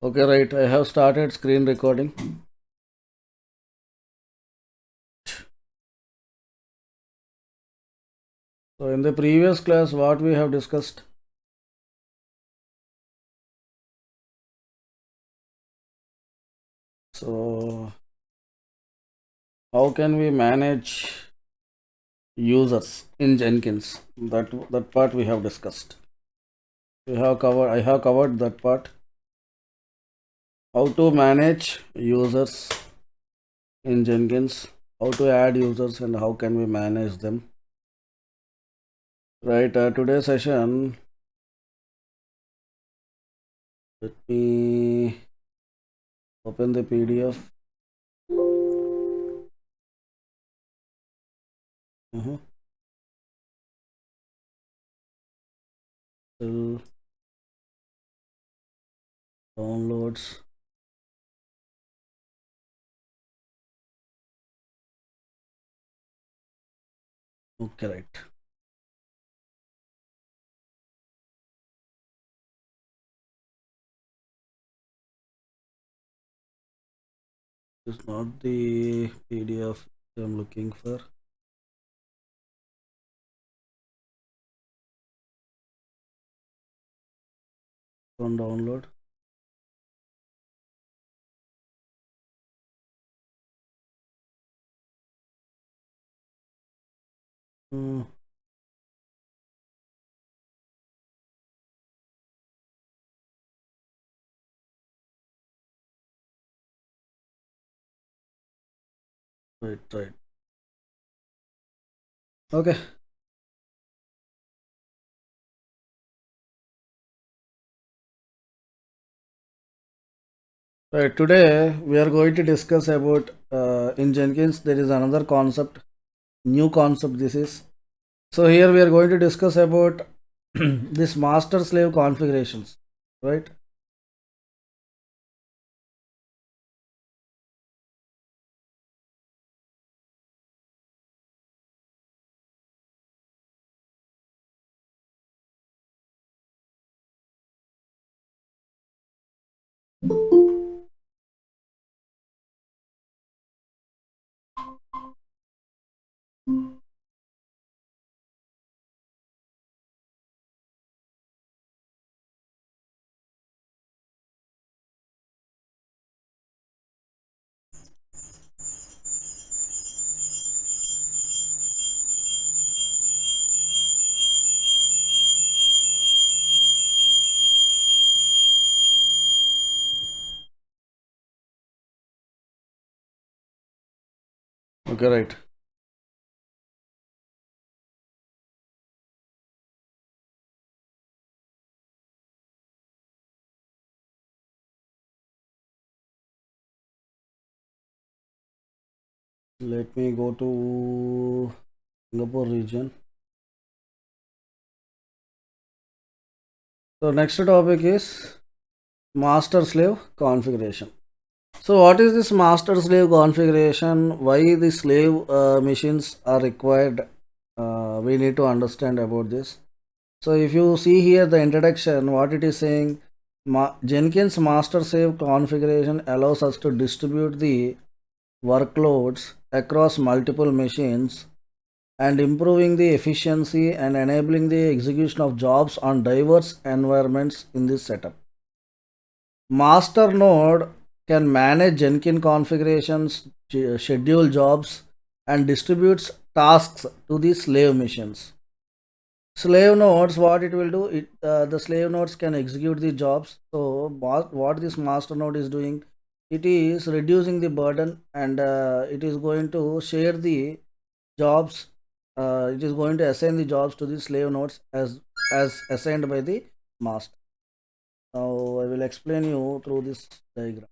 Okay, right. I have started screen recording. So, in the previous class, what we have discussed? So, how can we manage users in Jenkins? That part we have discussed. We have covered. I have covered that part. How to manage users in Jenkins? How to add users and how can we manage them? Right. Today's session. Let me open the PDF. Uh-huh. Still downloads. Okay, right. This is not the PDF I'm looking for. On download. Hmm. Right, right. Okay. Right. Today we are going to discuss about in Jenkins there is another concept, new concept. This is so here we are going to discuss about this master slave configurations. Right. Okay. Right. Let me go to Singapore region. So next topic is master slave configuration. So, what is this master slave configuration? Why the slave machines are required? We need to understand about this. So, if you see here the introduction, what it is saying, Jenkins master slave configuration allows us to distribute the workloads across multiple machines and improving the efficiency and enabling the execution of jobs on diverse environments in this setup. Master node can manage Jenkins configurations, schedule jobs, and distributes tasks to the slave machines. Slave nodes, what it will do, the slave nodes can execute the jobs. So, what this master node is doing, it is reducing the burden and it is going to share the jobs. It is going to assign the jobs to the slave nodes as assigned by the master. Now, I will explain you through this diagram.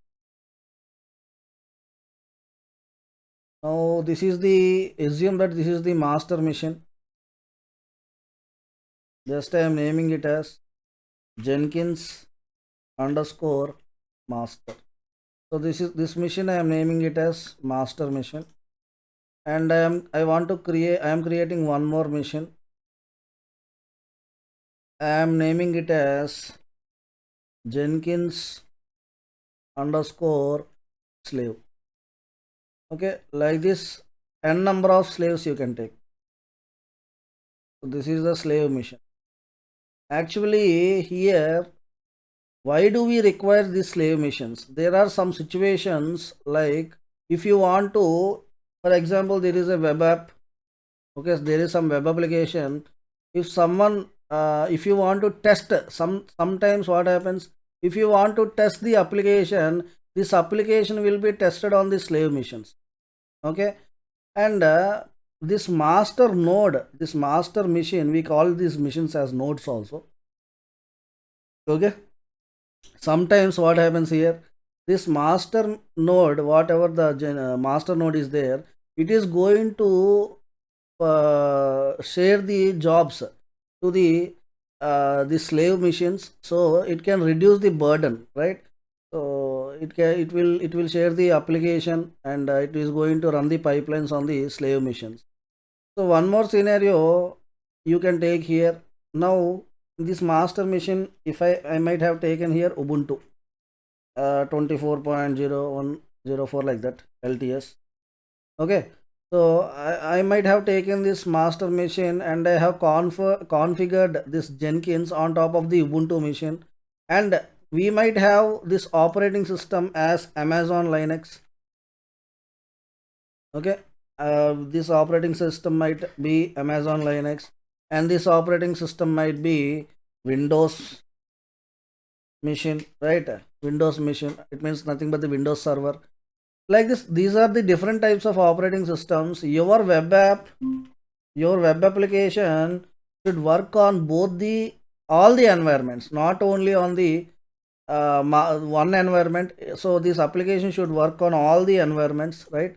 Now this is the assume that this is the master machine. Just I am naming it as Jenkins underscore master. So this machine I am naming it as master machine. And I am creating one more machine. I am naming it as Jenkins underscore slave. Okay, like this n number of slaves you can take. So this is the slave mission. Actually here, why do we require these slave missions? There are some situations like if you want to, for example, there is a web app. Okay, there is some web application. If someone if you want to test sometimes what happens, if you want to test the application, this application will be tested on the slave missions. Okay, and this master node, this master machine, we call these missions as nodes also. Okay, sometimes what happens here, this master node, whatever the master node is there, it is going to share the jobs to the slave machines, so it can reduce the burden, right? So it will share the application, and it is going to run the pipelines on the slave machines. So one more scenario you can take here. Now this master machine, if I might have taken here Ubuntu 24.0104 like that LTS. Okay, so I might have taken this master machine and I have configured this Jenkins on top of the Ubuntu machine, and we might have this operating system as Amazon Linux. Okay, this operating system might be Amazon Linux, and this operating system might be Windows machine, right? Windows machine, it means nothing but the Windows server. Like this, these are the different types of operating systems. Your web application should work on all the environments, not only on the one environment. So this application should work on all the environments, right?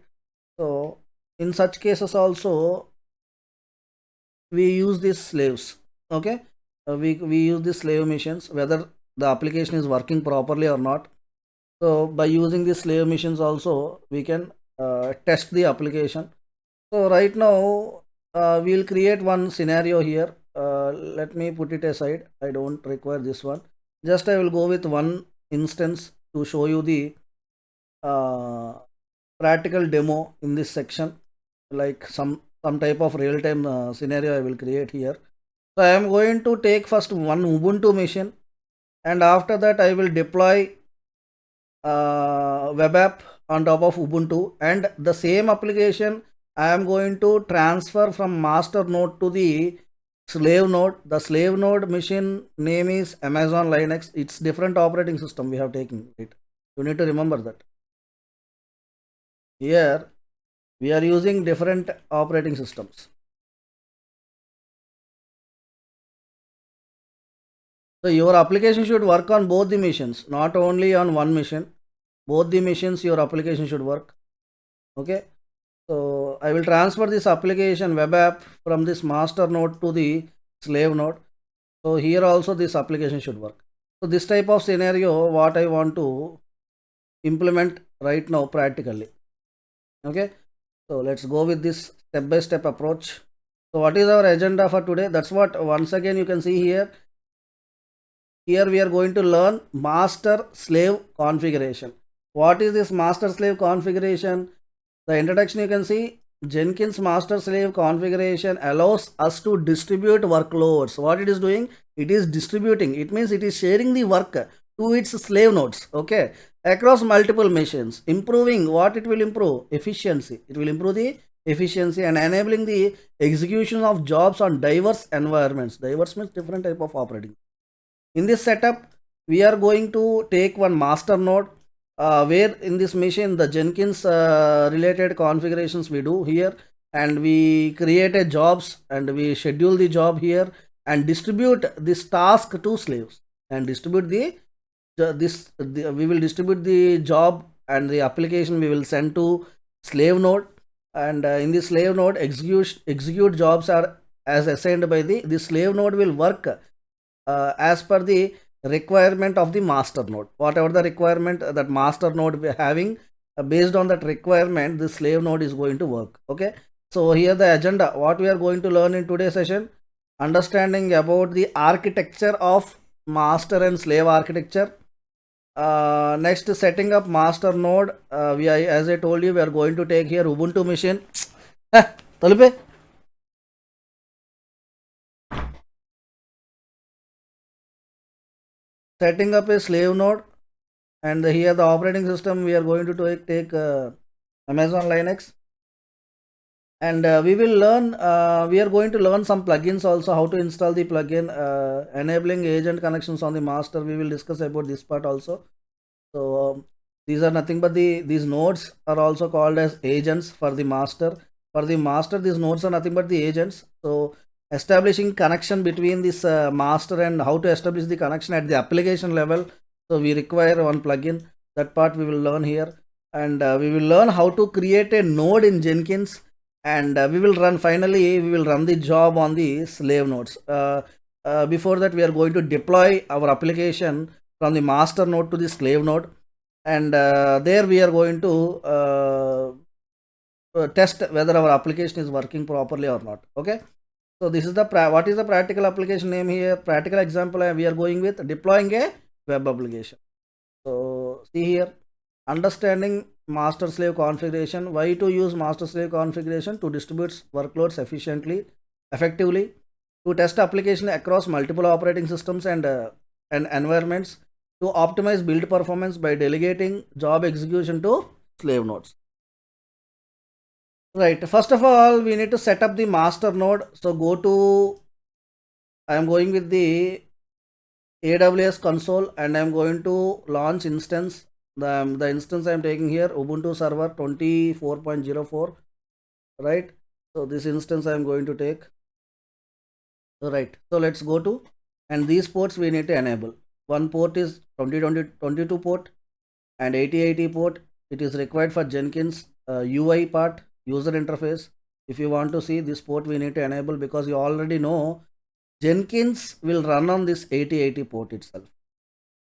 So in such cases also we use these slaves. Okay, we use these slave missions whether the application is working properly or not. So by using the slave missions also we can test the application. So right now we'll create one scenario here. Let me put it aside, I don't require this one. Just I will go with one instance to show you the practical demo in this section, like some type of real-time scenario I will create here. So I am going to take first one Ubuntu machine, and after that I will deploy web app on top of Ubuntu, and the same application I am going to transfer from master node to the slave node. The slave node machine name is Amazon Linux. It's different operating system we have taken it. You need to remember that. Here we are using different operating systems. So your application should work on both the machines, not only on one machine. Both the machines your application should work. Okay, so I will transfer this application web app from this master node to the slave node. So here also this application should work. So this type of scenario what I want to implement right now practically. Okay, so let's go with this step-by-step approach. So what is our agenda for today? That's what once again you can see here. Here we are going to learn master slave configuration. What is this master slave configuration? The introduction you can see, Jenkins Master-Slave configuration allows us to distribute workloads. What it is doing? It is distributing. It means it is sharing the work to its slave nodes, okay, across multiple machines, improving what it will improve? Efficiency. It will improve the efficiency and enabling the execution of jobs on diverse environments. Diverse means different type of operating. In this setup, we are going to take one master node where in this machine the Jenkins related configurations we do here, and we create a jobs and we schedule the job here and distribute this task to slaves and distribute we will distribute the job and the application we will send to slave node, and in the slave node execute jobs are as assigned by the slave node will work as per the requirement of the master node. Whatever the requirement that master node we having, based on that requirement the slave node is going to work. Okay, so here the agenda what we are going to learn in today's session: understanding about the architecture of master and slave architecture, Next, setting up master node. As I told you, we are going to take here Ubuntu machine. Talupe. Setting up a slave node, and here the operating system we are going to take Amazon Linux, and we are going to learn some plugins also, how to install the plugin, enabling agent connections on the master. We will discuss about this part also. So these are nothing but these nodes are also called as agents for the master. For the master, these nodes are nothing but the agents. So establishing connection between this master, and how to establish the connection at the application level. So we require one plugin. That part we will learn here, and we will learn how to create a node in Jenkins, and we will run the job on the slave nodes. Before that, we are going to deploy our application from the master node to the slave node, and there we are going to test whether our application is working properly or not. Okay, so this is the what is the practical application name here? Practical example we are going with deploying a web application. So see here, understanding master slave configuration. Why to use master slave configuration? To distribute workloads effectively, to test application across multiple operating systems and environments, to optimize build performance by delegating job execution to slave nodes. Right, first of all, we need to set up the master node. So go to, I am going with the AWS console, and I am going to launch instance. The instance I am taking here, Ubuntu server 24.04, right? So this instance I am going to take. Right, so let's go to, and these ports we need to enable. One port is 2022 port and 8080 port. It is required for Jenkins UI part, user interface. If you want to see this port, we need to enable, because you already know Jenkins will run on this 8080 port itself.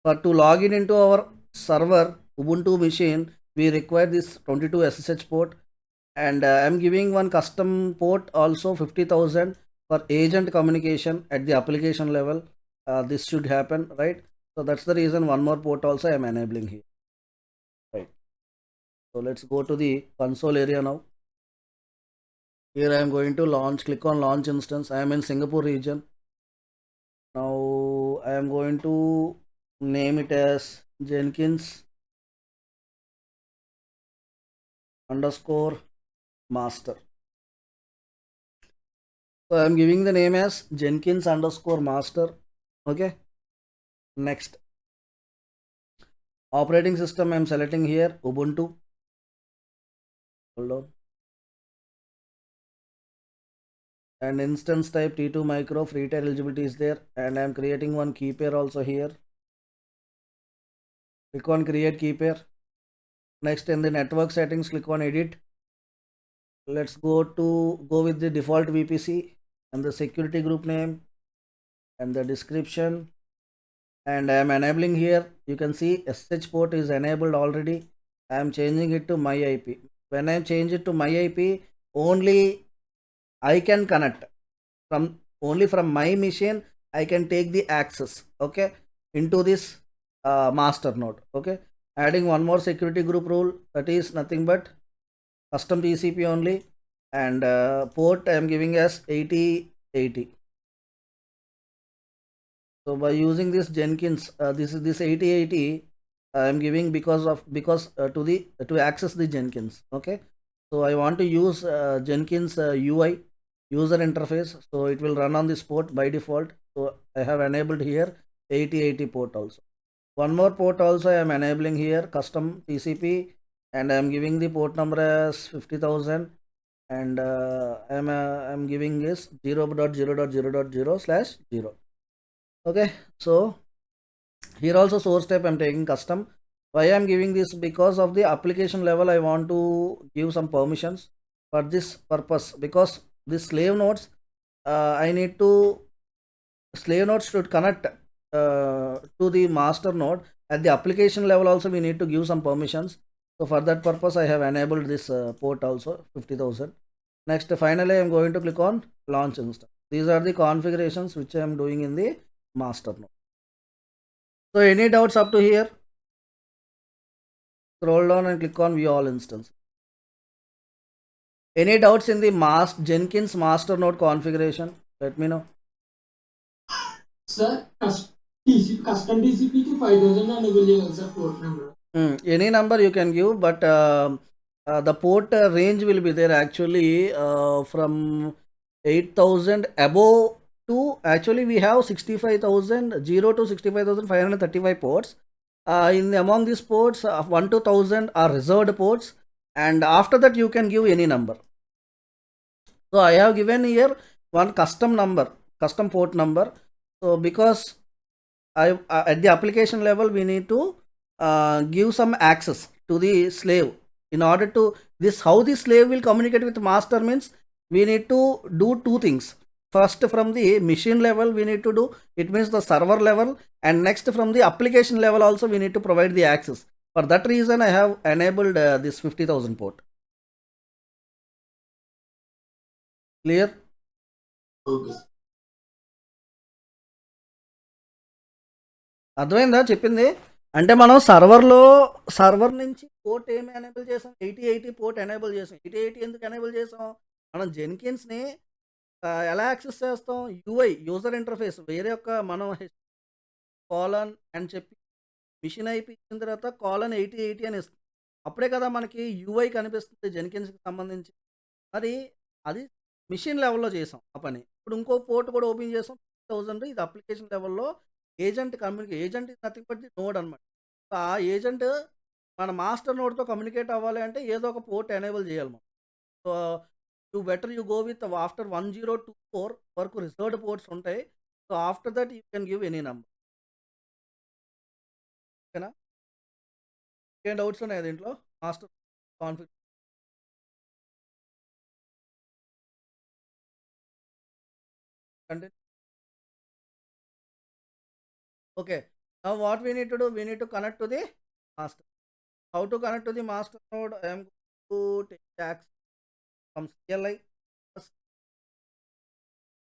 For to log in into our server Ubuntu machine, we require this 22 SSH port, and I'm giving one custom port also 50,000 for agent communication at the application level. This should happen, right? So that's the reason one more port also I'm enabling here. Right. So let's go to the console area now. Here I am going to launch, click on launch instance. I am in Singapore region. Now I am going to name it as Jenkins underscore master. So I am giving the name as Jenkins underscore master. Okay. Next. Operating system I am selecting here Ubuntu. Hold on. And instance type T2 micro, free tier eligibility is there, and I am creating one key pair also here. Click on create key pair. Next, in the network settings, click on edit. Let's go with the default VPC and the security group name and the description, and I am enabling here. You can see SSH port is enabled already. I am changing it to my IP. When I change it to my IP, only I can connect from my machine. I can take the access, okay, into this master node. Okay, adding one more security group rule, that is nothing but custom TCP only, and port I am giving as 8080. So by using this Jenkins, this 8080 I am giving because to access the Jenkins. Okay, so I want to use Jenkins UI user interface, so it will run on this port by default. So I have enabled here 8080 port also. One more port also I am enabling here, custom TCP, and I am giving the port number as 50,000, and I am giving this 0.0.0.0/0. Okay, so here also source type I am taking custom. Why I am giving this? Because of the application level I want to give some permissions for this purpose, because this slave nodes slave nodes should connect to the master node. At the application level also we need to give some permissions. So for that purpose I have enabled this port also 50,000. Next, finally I am going to click on launch instance. These are the configurations which I am doing in the master node. So any doubts up to here? Scroll down and click on view all instance. Any doubts in the Jenkins master node configuration? Let me know. Sir, custom TCP to 5000 enable sir port number. Any number you can give, but the port range will be there actually from 8,000 above to actually we have 65,000 0 to 65,535 ports. In among these ports, 1 to 1,000 are reserved ports, and after that you can give any number. So I have given here one custom number, custom port number. So because at the application level we need to give some access to the slave in order to this how the slave will communicate with master means we need to do two things. First, from the machine level we need to do it means the server level, and next from the application level also we need to provide the access. For that reason I have enabled this 50,000 port. Clear? Okay. అర్థమైందా చెప్పింది? అంటే మనం server నుంచి port ఏమి enable చేసాం, 8080 port enable చేసాం. 8080 ఎందుకు enable చేసాం? మనం జెన్కిన్స్ని ఎలా యాక్సెస్ చేస్తాం? యూఐ యూజర్ ఇంటర్ఫేస్ వేరే యొక్క మనం కాలన్ అని చెప్పి మిషన్ ఐపీ ఇచ్చిన తర్వాత కాలన్ 8080 అని ఇస్తాం. అప్పుడే కదా మనకి యూఐ కనిపిస్తుంది జెన్కిన్స్కి సంబంధించి. మరి అది మిషన్ లెవెల్లో చేసాం ఆ పని. ఇప్పుడు ఇంకో పోర్ట్ కూడా ఓపెన్ చేసాం 1000. ఇది అప్లికేషన్ లెవెల్లో agent agent is nothing but the node అనమాట. సో ఆ ఏజెంట్ మన మాస్టర్ నోడ్తో కమ్యూనికేట్ అవ్వాలి అంటే ఏదో ఒక పోర్ట్ ఎనేబుల్ చేయాలి మనం. So you go with after 1024 వరకు రిజర్వ్డ్ పోర్ట్స్ ఉంటాయి. So after that you can give any number. ఓకేనా? ఏం డౌట్స్ ఉన్నాయి దీంట్లో? Master config continue. Okay, now what we need to do, we need to connect to the master. How to connect to the master node? I am going to take access from CLI.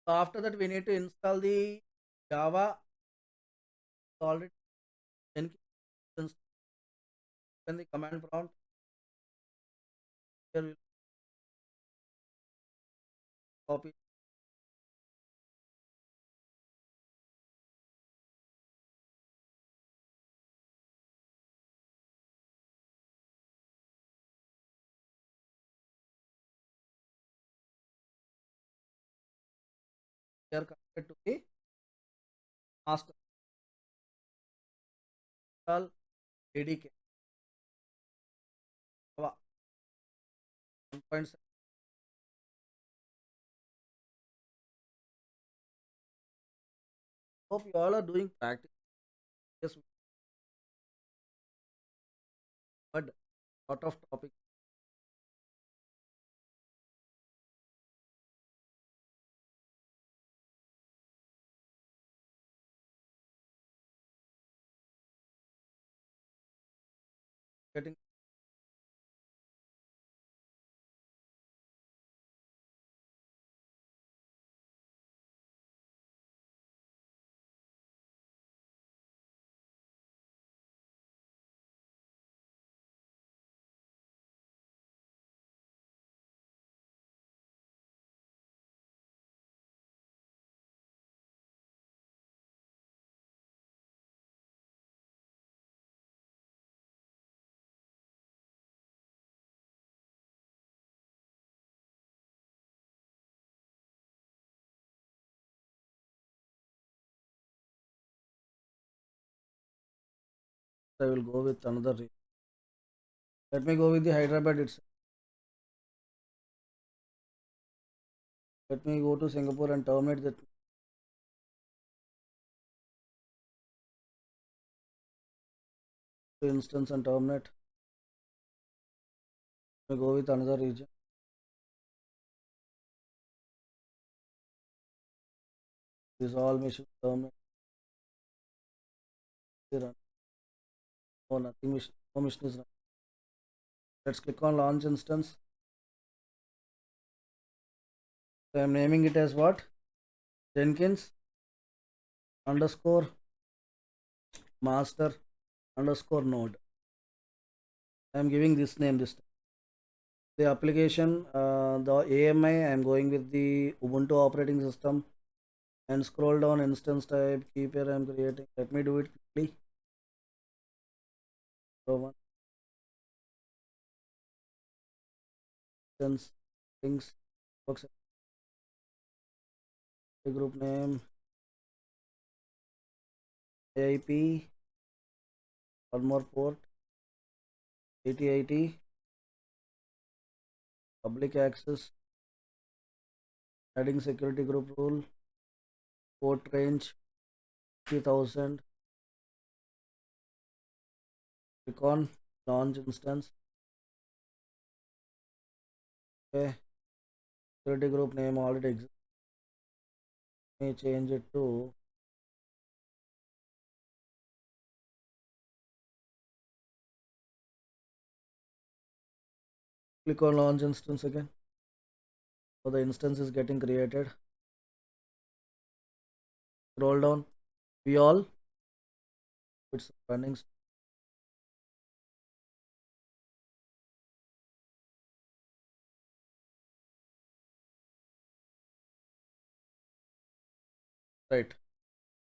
So after that we need to install the Java. Already Jenkins in the command prompt. Here we copy. Here connected to the master. Install ADK. Java 1.7. Hope you all are doing practice. Yes, but lot of topics. Getting I will go with another. Let me go with the Hyderabad itself. Let me go to Singapore and terminate that instance and terminate. Let me go with another region. This all mission terminate. Run. No, nothing mission. No mission is run. Let's click on launch instance. So I am naming it as what? Jenkins underscore master underscore node. I'm giving this name this time. The application, the AMI, I'm going with the Ubuntu operating system, and scroll down instance type, keep here I'm creating. Let me do it quickly. So one instance things works the group name AIP, one more port 8080, public access, adding security group rule, port range 3000, click on launch instance. Okay, security group name already exists. Let me change it to click on launch instance again. So the instance is getting created. Scroll down, we all it's running right.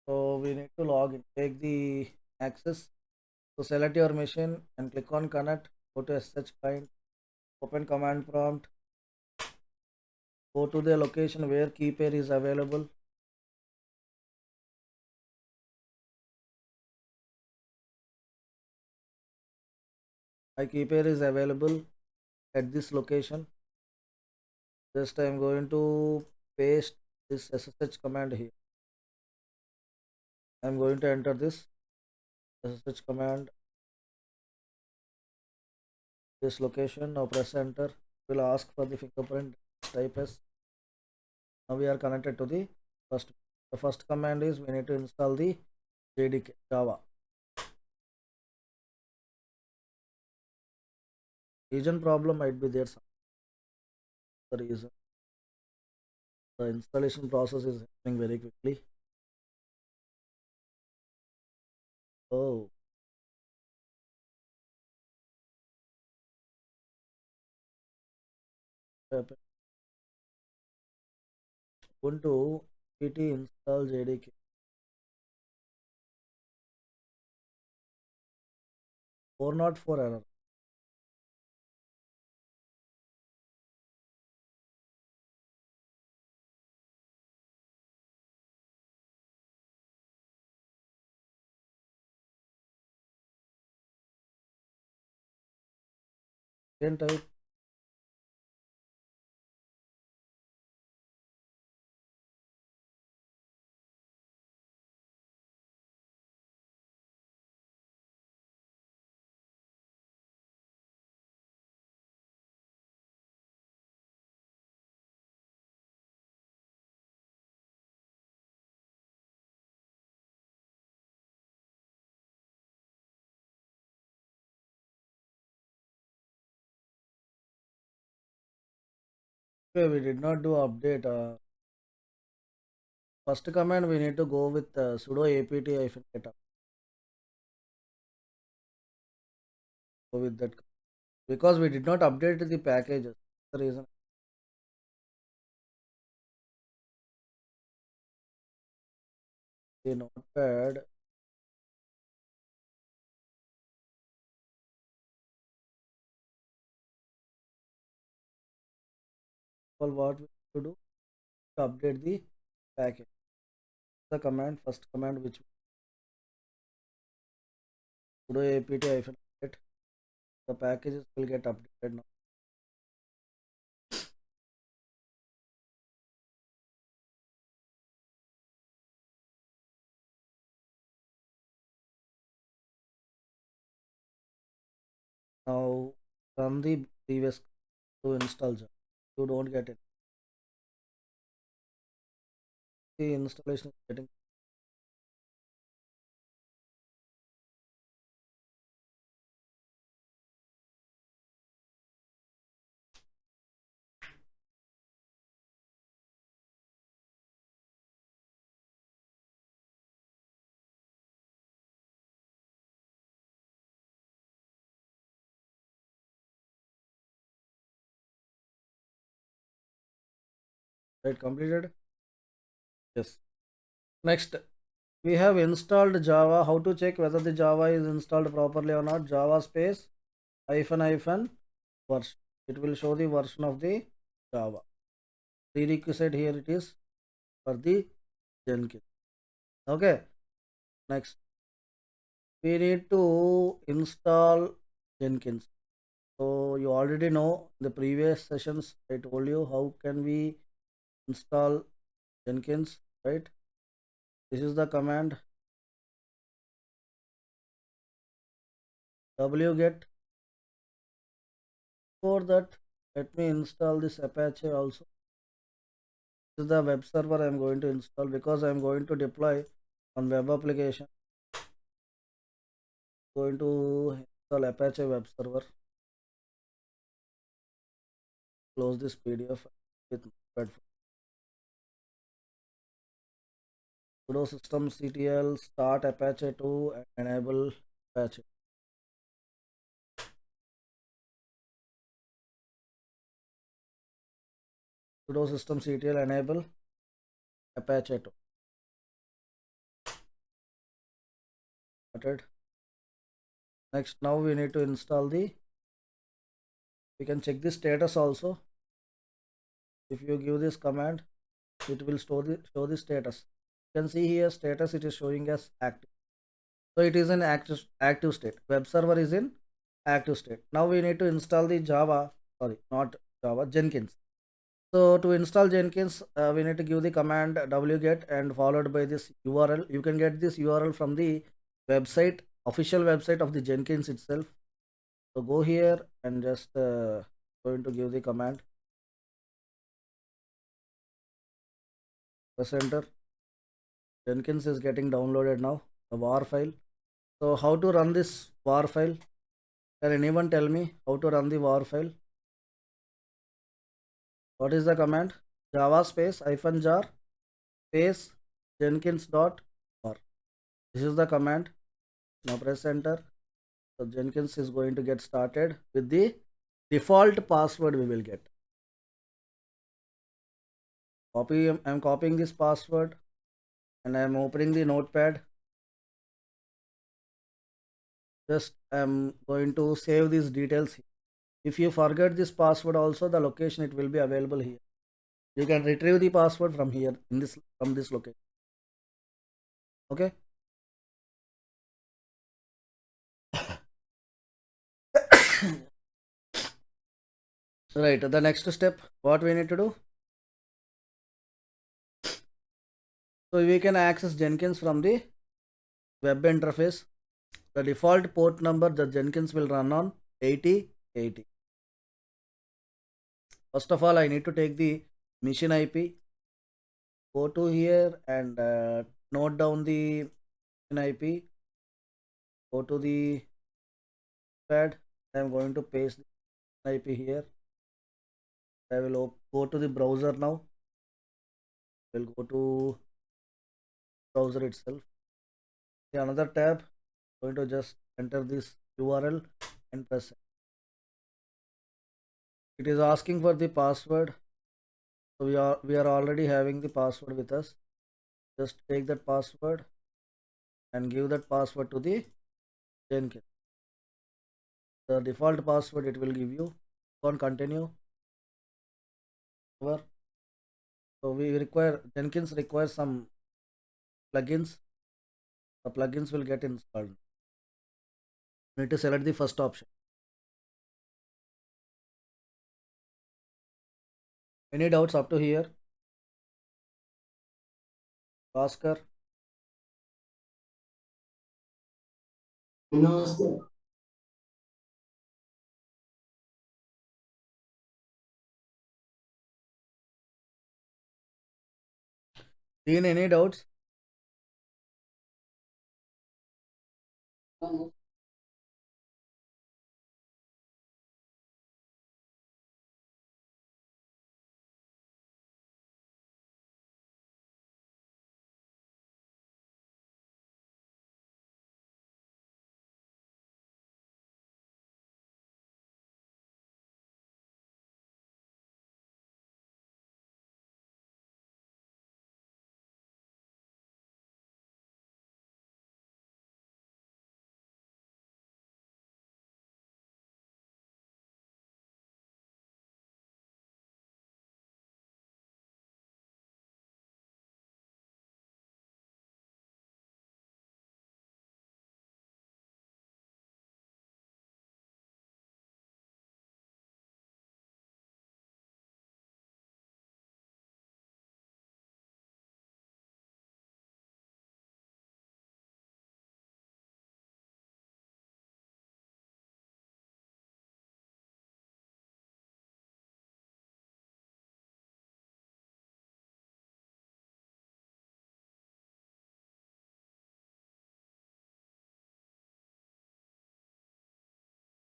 So we need to log in, take the access. So select your machine and click on connect. Go to SSH client, open command prompt, go to the location where key pair is available. My key pair is available at this location. Just I am going to paste this SSH command here. I am going to enter this SSH command, this location. Now press enter. It will ask for the fingerprint. Type as. Now we are connected to the first. The first command is we need to install the JDK Java. Region problem might be there. Some the reason the installation process is happening very quickly. Oh, Ubuntu pt install JDK 404 error. Again type okay, we did not do update. First command we need to go with sudo apt-get. Go with that because we did not update the packages. The reason the notepad. Well, what we need to do to update the package. The command first command which sudo apt-get. The packages will get updated now. Now run the previous to install Java. You don't get it. The installation is getting Right, completed. Yes. Next, we have installed Java. How to check whether the Java is installed properly or not? Java space hyphen hyphen version. It will show the version of the Java. Prerequisite here it is for the Jenkins. Okay. Next, we need to install Jenkins. So you already know the previous sessions I told you how can we install Jenkins, right? This is the command wget. For that, let me install this Apache also. This is the web server I am going to install because I am going to deploy on web application. Going to install Apache web server. Close this PDF with Notepad. Sudo systemctl start Apache 2 and enable Apache. Sudo systemctl enable Apache 2. Started. Next, now we need to install the. We can check the status also. If you give this command, it will show the status. You can see here status. It is showing as active. So it is in active state. Web server is in active state. Now we need to install the Java. Sorry, not Java. Jenkins. So to install Jenkins, we need to give the command wget and followed by this URL. You can get this URL from the website, official website of the Jenkins itself. So go here and just going to give the command. Press enter. Jenkins is getting downloaded now. The war file. So how to run this war file? Can anyone tell me how to run the war file? What is the command? Java space hyphen jar space Jenkins dot war. This is the command. Now press enter. So Jenkins is going to get started with the default password we will get. I'm copying this password and I'm opening the notepad. Just I'm going to save these details here. If you forget this password also, the location it will be available here. You can retrieve the password from here in this from this location. Okay. Right. The next step, what we need to do? So we can access Jenkins from the web interface. The default port number that Jenkins will run on 8080. First of all, I need to take the machine IP. Go to here and note down the machine IP. Go to the pad. I'm going to paste the IP here. I will go to the browser now. We'll go to browser itself. The another tab. Going to just enter this URL and press. It is asking for the password. So we are already having the password with us. Just take that password and give that password to the Jenkins. The default password it will give you. On continue. So we require Jenkins requires some plugins. The plugins will get installed. You need to select the first option. Any doubts up to here? Oscar, No, sir. Dean, any doubts?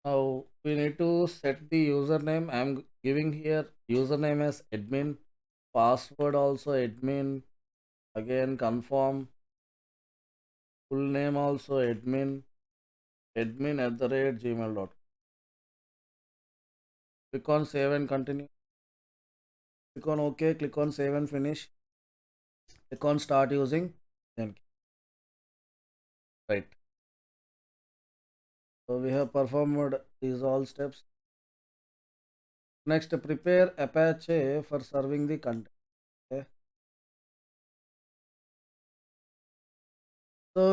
Now we need to set the username. I'm giving here username as admin, password also admin, again confirm, full name also admin at the rate gmail.com. Click on save and continue. Click on OK, click on save and finish. Click on start using Jenkins. Right. So we have performed these all steps. Next, prepare Apache for serving the content. Okay. So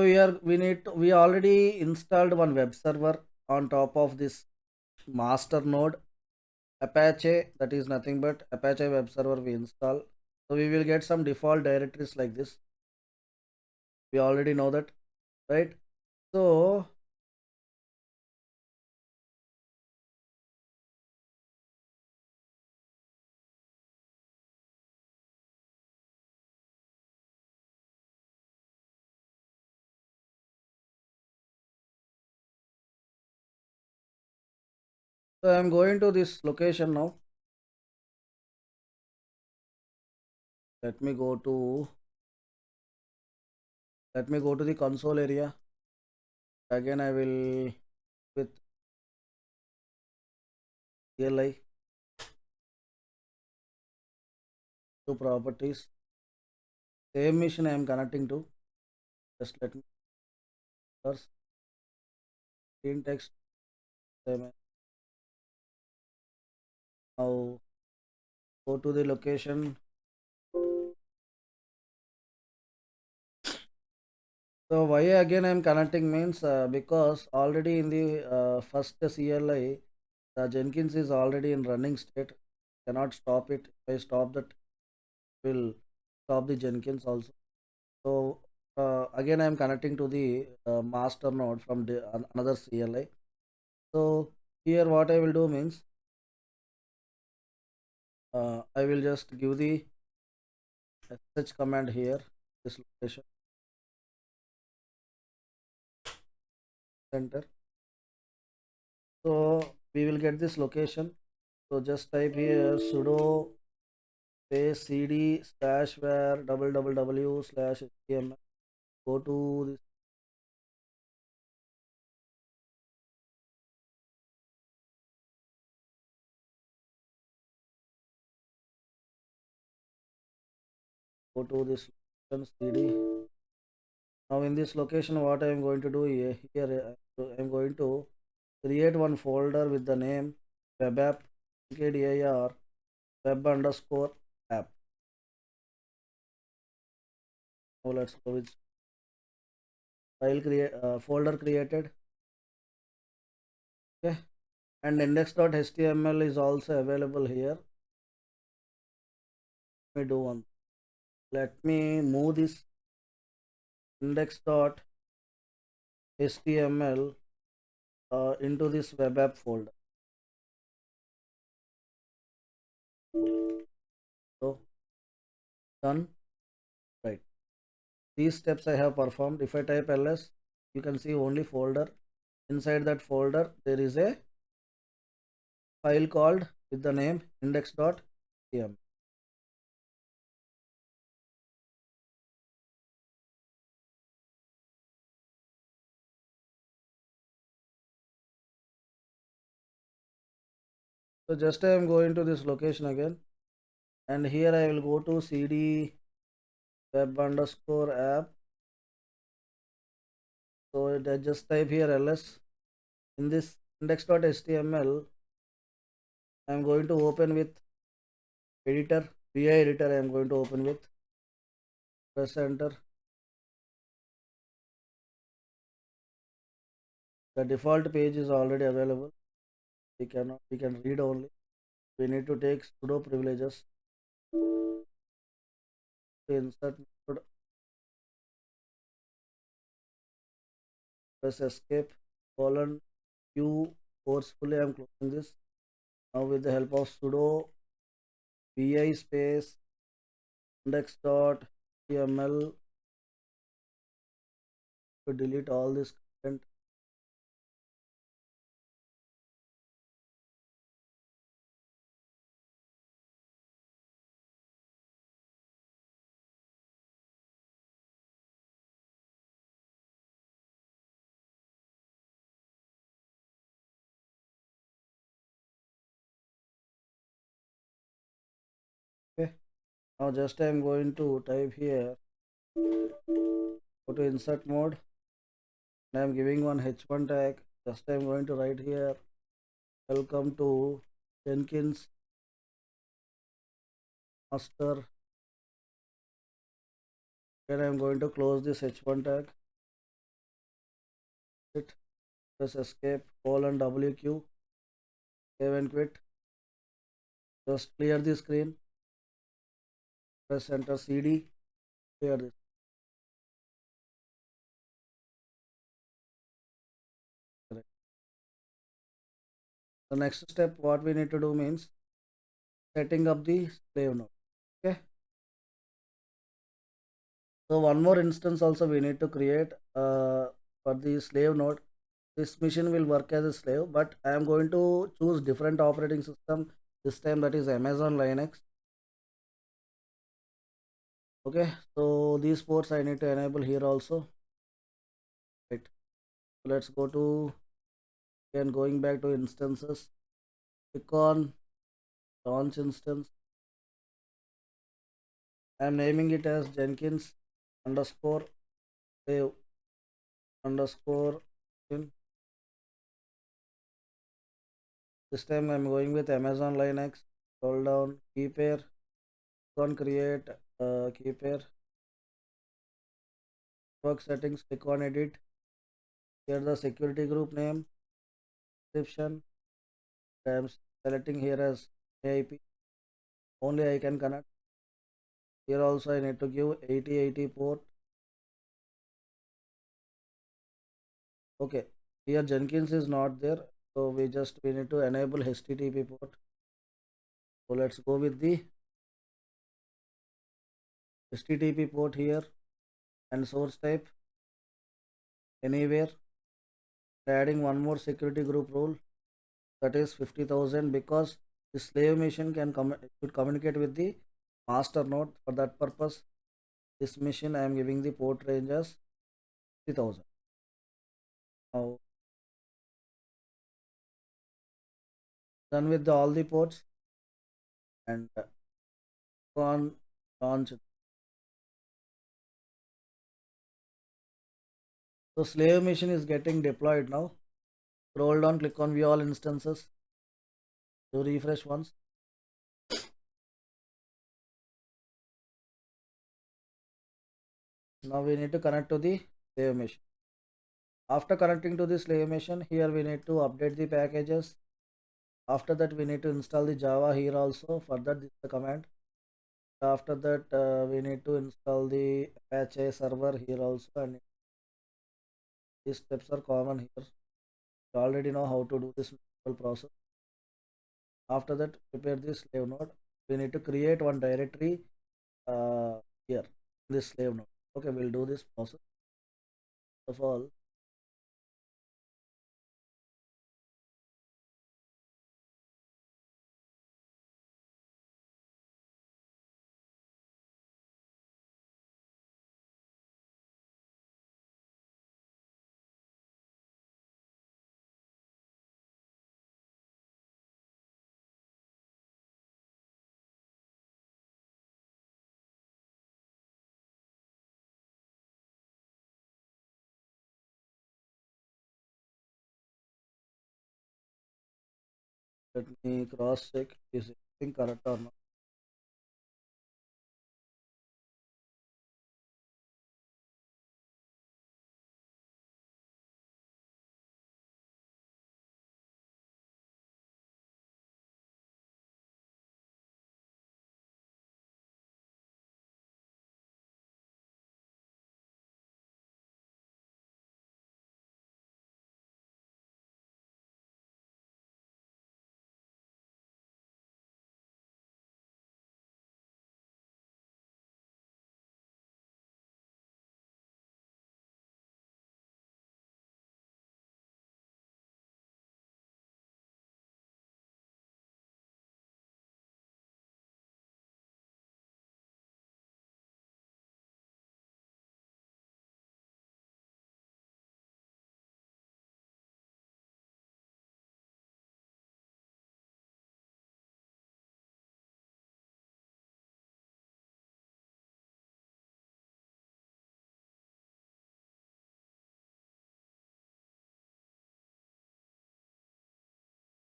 we already installed one web server on top of this master node Apache, that is nothing but Apache web server we install. So we will get some default directories like this. We already know that, right? So I'm going to this location now. Let me go to the console area. Again I will with CLI to properties. Same machine I am connecting to. Just let me first screen text. Now go to the location. So why again I am connecting means because already in the first CLI the Jenkins is already in running state. Cannot stop it. If I stop that, will stop the Jenkins also. So again I am connecting to the master node from another CLI. So here what I will do means I will just give the sh command here, this location center. So we will get this location. So just type here sudo space cd slash var slash html. Go to this, location cd. Now in this location what I am going to do here I am going to create one folder with the name web app kdir web underscore app. Now let's go with file create folder created. Okay, and index.html is also available here. Let me do one. Let me move this index.html into this web app folder. So done. Right. These steps I have performed. If I type ls, you can see only folder. Inside that folder there is a file called with the name index.html. So just I am going to this location again, and here I will go to cd web underscore app. So I just type here ls. In this index.html I am going to open with editor, vi editor I am going to open with. Press enter. The default page is already available. We can read only. We need to take sudo privileges to insert method. Press escape colon q forcefully. I am closing this. Now with the help of sudo vi space index.html to delete all this content. Now just I'm going to type here, go to insert mode, and I'm giving one h1 tag. Just I'm going to write here, welcome to Jenkins Master. Then I'm going to close this h1 tag. Hit, press escape, colon WQ, save and quit. Just clear the screen. Press enter CD. Clear this. Correct. The next step, what we need to do means setting up the slave node. Okay. So one more instance also we need to create for the slave node. This machine will work as a slave, but I am going to choose different operating system this time, that is Amazon Linux. Okay, so these ports I need to enable here also. Right. So let's go to, again going back to instances. Click on launch instance. I am naming it as Jenkins underscore slave underscore in. This time I'm going with Amazon Linux. Scroll down, key pair, on create key pair, work settings, click on edit. Here the security group name, description. I am selecting here as AIP. Only I can connect. Here also I need to give 8080 port. Okay. Here Jenkins is not there, so we need to enable HTTP port. So let's go with the HTTP port here and source type anywhere. Adding one more security group rule, that is 50,000, because the slave machine should communicate with the master node. For that purpose, this machine I am giving the port range as 50,000. Now done with all the ports, and on launch. So slave machine is getting deployed now. Scroll down, click on view all instances. Do refresh once. Now we need to connect to the slave machine. After connecting to the slave machine, here we need to update the packages. After that, we need to install the Java here also. For that, this is the command. After that, we need to install the Apache server here also, and these steps are common here. You already know how to do this process. After that, prepare the slave node. We need to create one directory here, this slave node. Okay, we'll do this process. First of all, let me cross check is everything correct or not.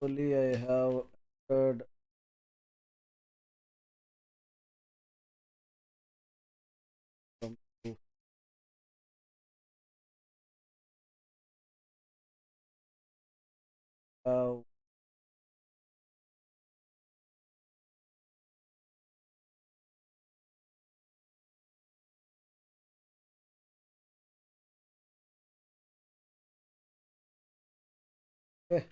Only I have entered some have okay.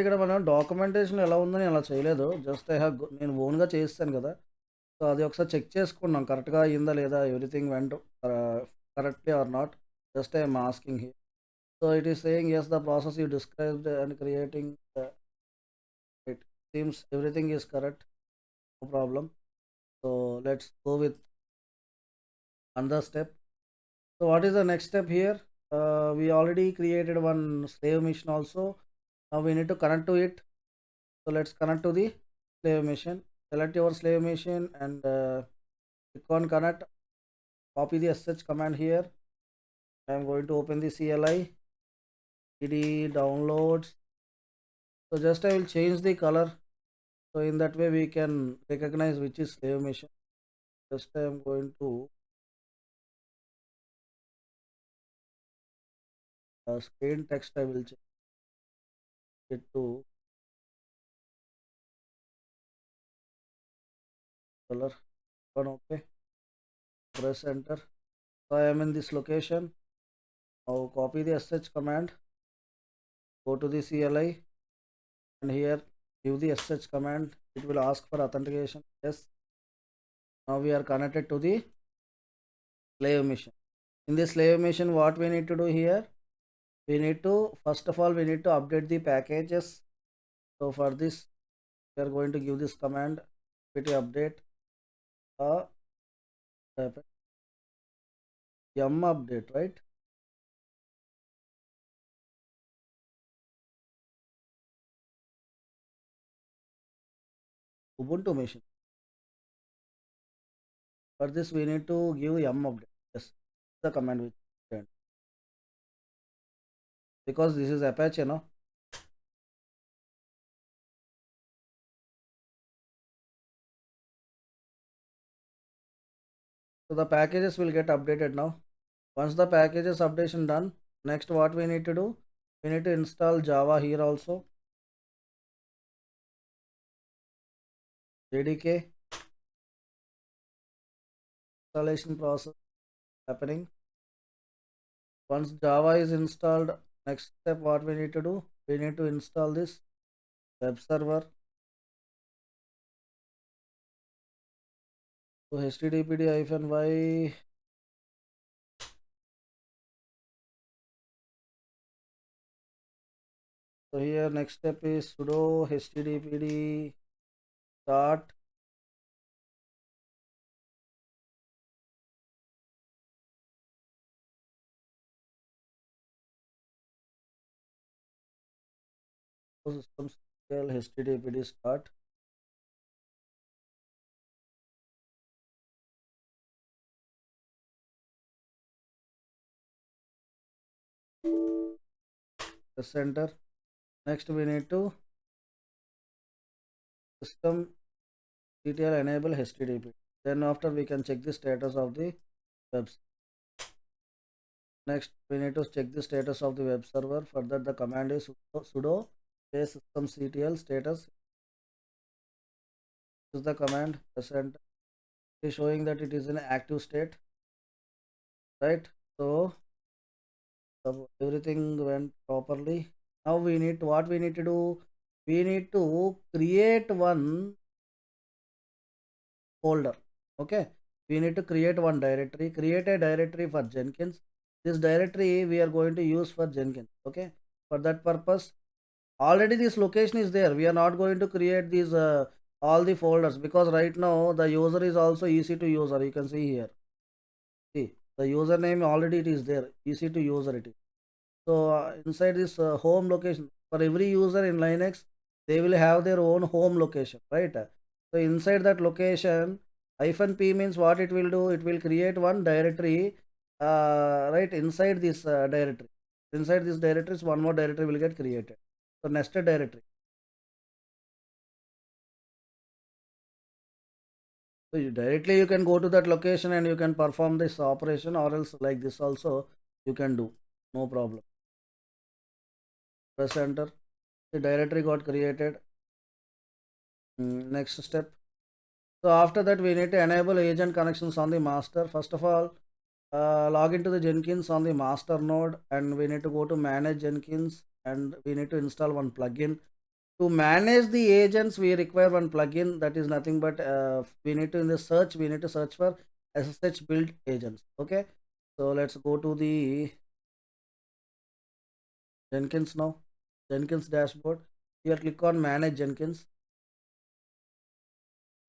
ఇక్కడ మనం documentation ఎలా ఉందని అలా చేయలేదు. Just I have నేను ఓన్గా చేస్తాను కదా. సో అది ఒకసారి చెక్ చేసుకున్నాం కరెక్ట్గా అయిందా లేదా, everything went correctly or not. Just I'm asking here. So it is saying as the process you described and creating it seems everything is correct, no problem. So let's go with another step. So what is the next step here? We already created one slave mission also. Now we need to connect to it. So let's connect to the slave mission. Select your slave mission and click on connect. Copy the sh command here. I am going to open the CLI cd downloads. So just I will change the color, so in that way we can recognize which is slave mission. Just I am going to screen text. I will change it to color. Okay, press enter. So I am in this location. Now copy the sh command, go to the CLI and here give the sh command. It will ask for authentication. Yes, now we are connected to the slave mission. In the slave mission, what we need to do here, we need to, first of all we need to update the packages. So for this we are going to give this command update yum update, right? Ubuntu machine. For this we need to give yum update. Yes, the command which because this is Apache, no? So the packages will get updated now. Once the packages updation done, next what we need to do, we need to install Java here also. JDK installation process happening. Once Java is installed, next step what we need to do, we need to install this web server. So httpd-y. So here next step is sudo httpd start systems httpd start. Press enter. Next we need to system ctl enable http. Then after we can check the status of the website. Next we need to check the status of the web server. For that the command is sudo space systemctl status. This is the command. Press enter. It is showing that it is in active state, right? So everything went properly. Now we need to, what we need to do, we need to create one folder. Okay, we need to create one directory. Create a directory for Jenkins. This directory we are going to use for Jenkins. Okay, for that purpose already this location is there. We are not going to create these all the folders, because right now the user is also easy to user. You can see here, see the username already it is there, easy to user it is. So inside this home location, for every user in Linux they will have their own home location, right? So inside that location, -p means what it will do? It will create one directory, right inside this directory. Inside this directories, one more directory will get created. So nested directory. So directly you can go to that location and you can perform this operation, or else like this also you can do. No problem. Press enter. The directory got created. Next step. So after that, we need to enable agent connections on the master. First of all, log into the Jenkins on the master node, and we need to go to manage Jenkins, and we need to install one plugin. To manage the agents, we require one plugin, that is nothing but we need to, in the search, we need to search for SSH build agents. Okay, so let's go to the Jenkins now. Jenkins dashboard. Here click on manage Jenkins.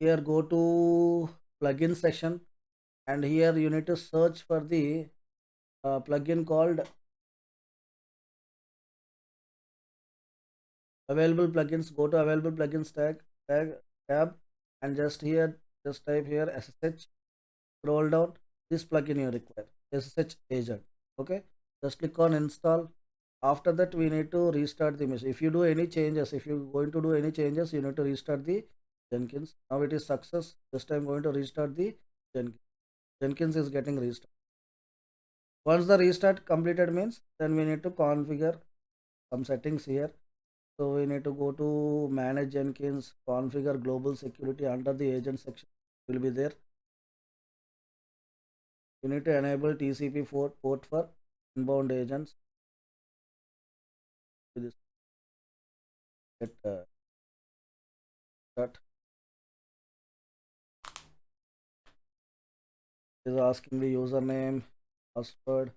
Here go to plugin section, and here you need to search for the plugin called available plugins. Go to available plugins tab, and just type here SSH. Scroll down, this plugin you require, SSH agent. Okay, just click on install. After that, we need to restart the machine. If you do any changes, if you're going to do any changes, you need to restart the Jenkins. Now it is success. Just I'm going to restart the Jenkins. Jenkins is getting restarted. Once the restart completed means, then we need to configure some settings here. So we need to go to manage Jenkins, configure global security under the agent section will be there. You need to enable TCP port for inbound agents. This get start is asking the username, password.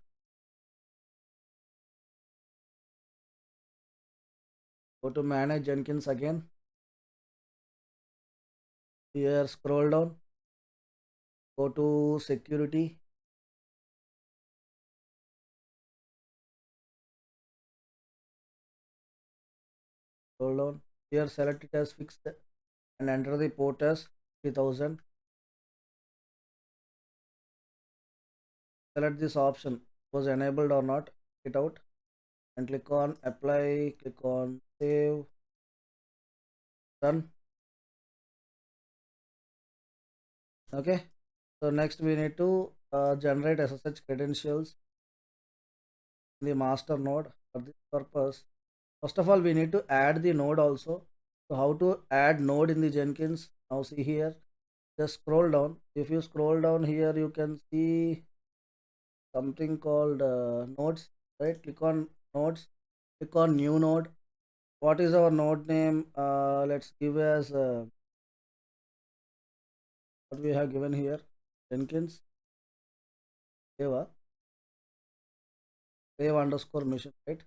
Go to manage Jenkins again. Here scroll down. Go to security. Scroll down. Here select it as fixed and enter the port as 3000. Select this option was enabled or not. It out and click on apply. Click on save. Done. Okay. So next we need to generate SSH credentials in the master node. For this purpose, first of all, we need to add the node also. So how to add node in the Jenkins? Now see here, just scroll down. If you scroll down here, you can see something called nodes, right? Click on nodes, click on new node. What is our node name? Let's give as what we have given here, Jenkins Deva, save underscore mission, right?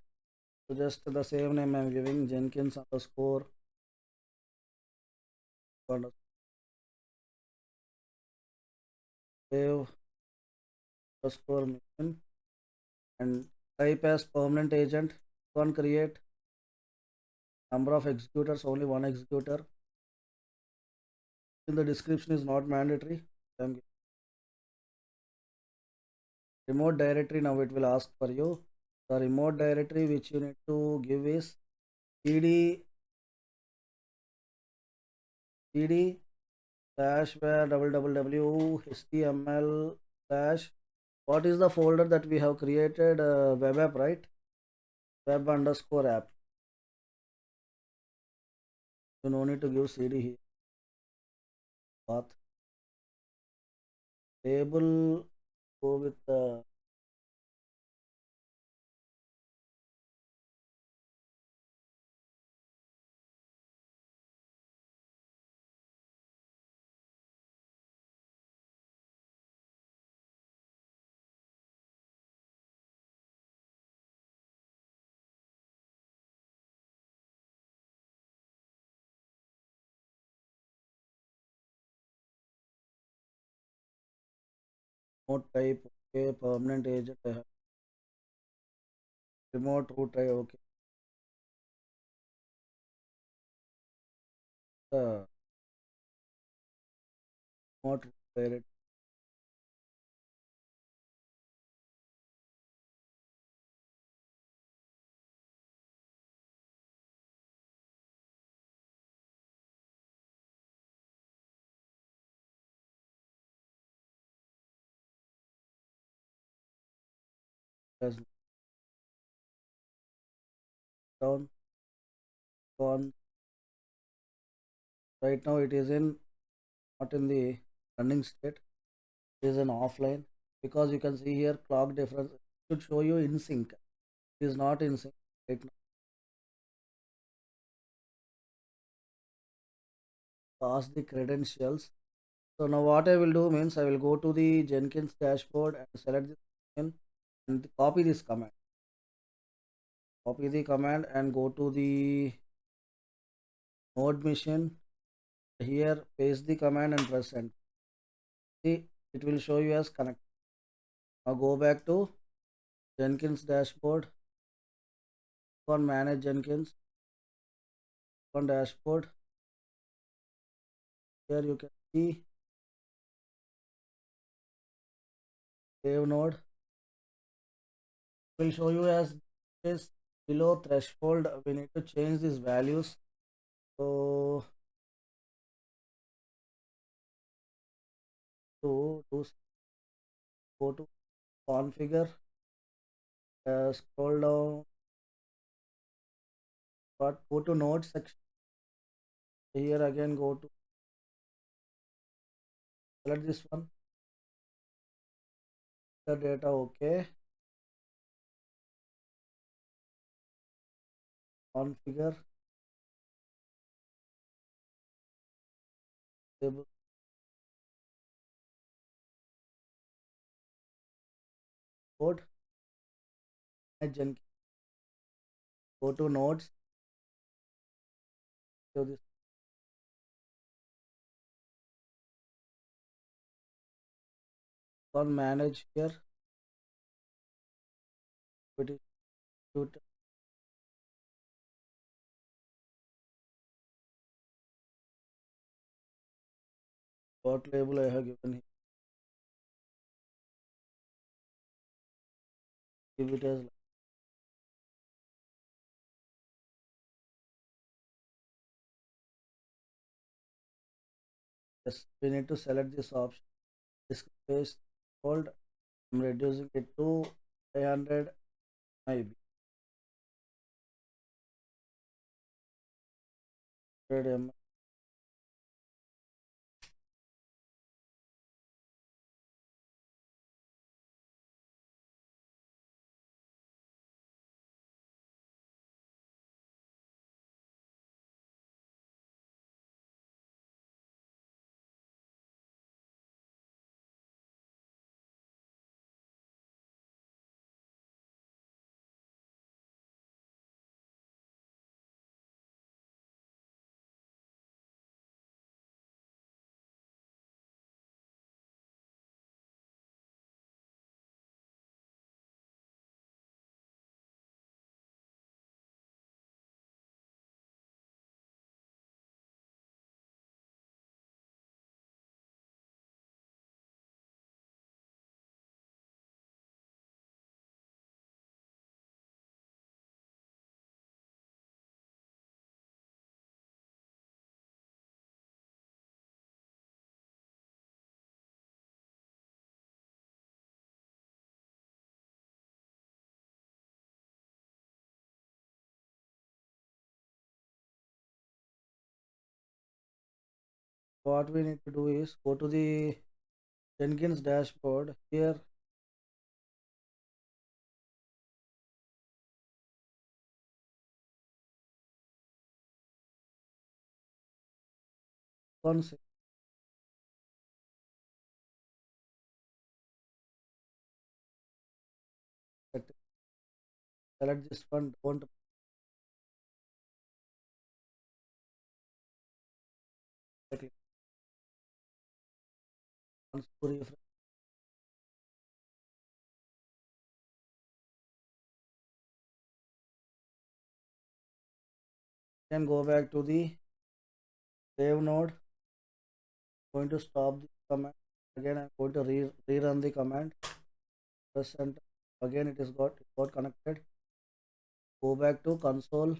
So just the same name I'm giving, Jenkins underscore save underscore mission, and type as permanent agent. One create, number of executors only one executor. In the description is not mandatory. Remote directory, now it will ask for you. The remote directory which you need to give is cd slash where html slash, what is the folder that we have created? Web app, right? Web underscore app. You no need to give cd here. Path table, go with the remote type. Okay, permanent agent. I have remote root. Okay. not direct as down on. Right now it is in not in the running state. It is an offline because you can see here clock difference should show you in sync. It is not in sync right now. Pass the credentials. So now what I will do means I will go to the Jenkins dashboard and select this mission and copy this command. Copy the command and go to the node mission. Here paste the command and press enter. See, it will show you as connect. Now go back to Jenkins dashboard. On manage Jenkins on dashboard. Here you can see save node. Will show you as this below threshold. We need to change these values. So to do go to configure, scroll down, but go to node section. Here again go to select this one. The data okay. Configure table code. Jenkins. Go to nodes. So this one manage here. It is what label I have given here. Give it as yes. We need to select this option. This space hold. I'm reducing it to 500 MB. 100 MB. What we need to do is go to the Jenkins dashboard. Here one select this one. Don't click once to refresh. Then go back to the save node. Going to stop the command. Again, I'm going to rerun the command. Press enter. Again, it got connected. Go back to console.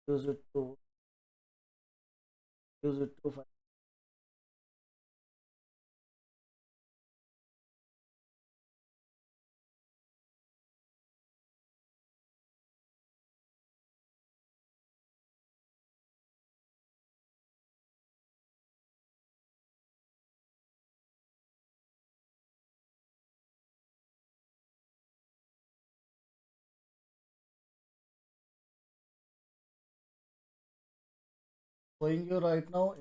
Use it to find. Showing you right now.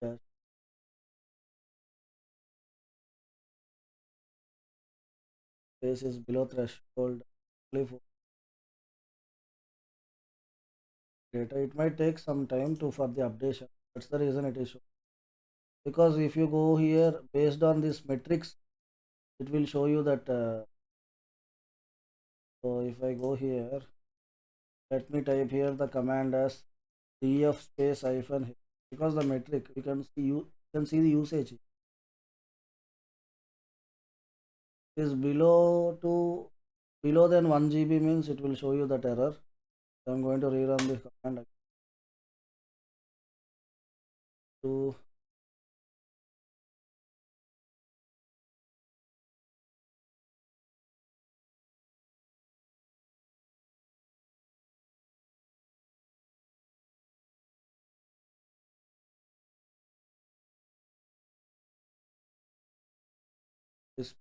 Yes, space is below threshold. Only for data. It might take some time for the updation. That's the reason it is shown. Because if you go here based on this metrics, it will show you that. So if I go here, let me type here the command as df space hyphen h, because the metric you can see the usage is below than 1 GB means it will show you that error. So I'm going to rerun the command to this.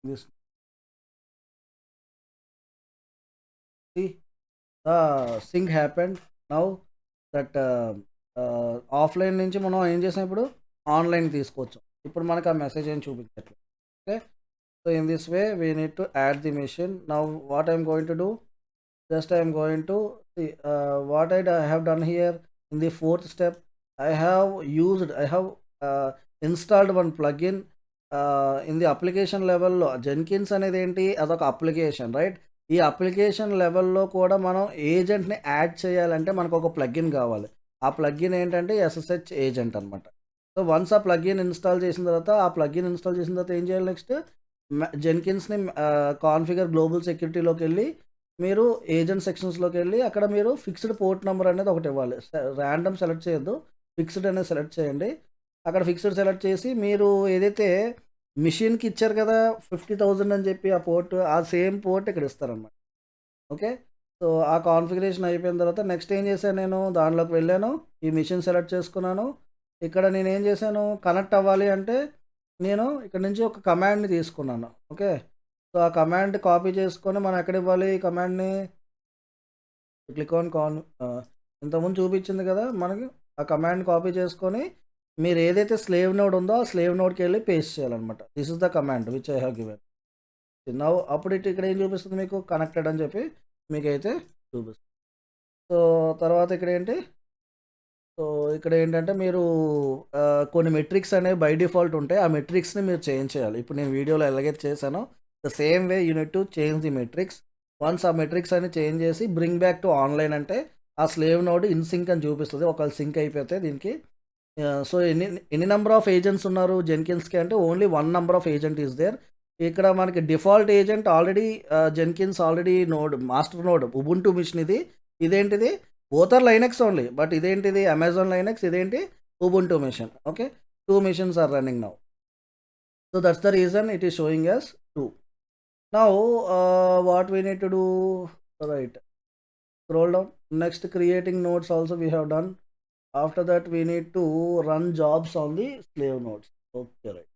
This see the sync happened now that offline నుంచి మనం ఏం చేసాం ఇప్పుడు online తీసుకొచ్చాం. ఇప్పుడు మనకు ఆ message ఏం చూపించట్లేదు. Okay, so in this way we need to add the machine. Now what I'm going to do, just I am going to see what I have done here. In the fourth step, I have installed one plugin in the application level. Jenkins అనేది ఏంటి, అదొక application, right? ఈ application లెవెల్లో కూడా మనం ఏజెంట్ని add చేయాలంటే మనకు ఒక ప్లగిన్ కావాలి. ఆ ప్లగిన్ ఏంటంటే ఎస్ఎస్హెచ్ ఏజెంట్ అనమాట. సో వన్స్ ఆ ప్లగిన్ ఇన్స్టాల్ చేసిన తర్వాత ఏం చేయాలి నెక్స్ట్, జెన్కిన్స్ని కాన్ఫిగర్ గ్లోబల్ సెక్యూరిటీలోకి వెళ్ళి మీరు ఏజెంట్ సెక్షన్స్లోకి వెళ్ళి అక్కడ మీరు ఫిక్స్డ్ పోర్ట్ నెంబర్ అనేది ఒకటి ఇవ్వాలి. ర్యాండమ్ సెలెక్ట్ చేయొద్దు, ఫిక్స్డ్ అనేది సెలెక్ట్ చేయండి. అక్కడ ఫిక్స్డ్ సెలెక్ట్ చేసి మీరు ఏదైతే మిషన్కి ఇచ్చారు కదా 50,000 అని చెప్పి ఆ పోర్ట్, ఆ సేమ్ పోర్ట్ ఇక్కడ ఇస్తారన్నమాట. ఓకే, సో ఆ కాన్ఫిగరేషన్ అయిపోయిన తర్వాత నెక్స్ట్ ఏం చేశాను, నేను దానిలోకి వెళ్ళాను, ఈ మిషన్ సెలెక్ట్ చేసుకున్నాను. ఇక్కడ నేను ఏం చేశాను, కనెక్ట్ అవ్వాలి అంటే నేను ఇక్కడ నుంచి ఒక కమాండ్ని తీసుకున్నాను. ఓకే, సో ఆ కమాండ్ కాపీ చేసుకొని మనం ఎక్కడ ఇవ్వాలి ఈ కమాండ్ని, క్లిక్ ఆన్ ఇంతకుముందు చూపించింది కదా మనకి, ఆ కమాండ్ కాపీ చేసుకొని మీరు ఏదైతే స్లేవ్ నోడ్ ఉందో ఆ స్లేవ్ నోడ్కి వెళ్ళి పేస్ట్ చేయాలన్నమాట. This is the command which I have given. Now అప్పుడు ఇక్కడ ఏం చూపిస్తుంది మీకు, కనెక్టెడ్ అని చెప్పి మీకైతే చూపిస్తుంది. సో తర్వాత ఇక్కడ ఏంటి, సో, ఇక్కడ ఏంటంటే మీరు కొన్ని మెట్రిక్స్ అనేవి బై డిఫాల్ట్ ఉంటాయి. ఆ మెట్రిక్స్‌ని మీరు చేంజ్ చేయాలి. ఇప్పుడు నేను వీడియోలో ఎలాగైతే చేశానో the same way you need to change the metrics. Once ఆ మెట్రిక్స్ అన్ని చేంజ్ చేసి బ్రింగ్ బ్యాక్ టు ఆన్‌లైన్ అంటే ఆ స్లేవ్ నోడ్ ఇన్ సింక్ అని చూపిస్తది. ఒకవేళ సింక్ అయిపోతే దీనికి సో, ఎన్ని ఎన్ని నంబర్ ఆఫ్ ఏజెంట్స్ ఉన్నారు జెన్కిన్స్‌కి అంటే only 1 number of agent is there. ఇక్కడ మనకి default agent already Jenkins already node master node Ubuntu machine ఇది. ఇదేంటిది both are Linux only. But ఇదేంటిది అమెజాన్ లైనక్స్ ఇదేంటి Ubuntu machine. Okay. 2 machines are running now. So, that's the reason it is showing as 2. Now, what we need to do, right? Scroll down. Next, creating nodes also we have done. After that, we need to run jobs on the slave nodes. Okay, right.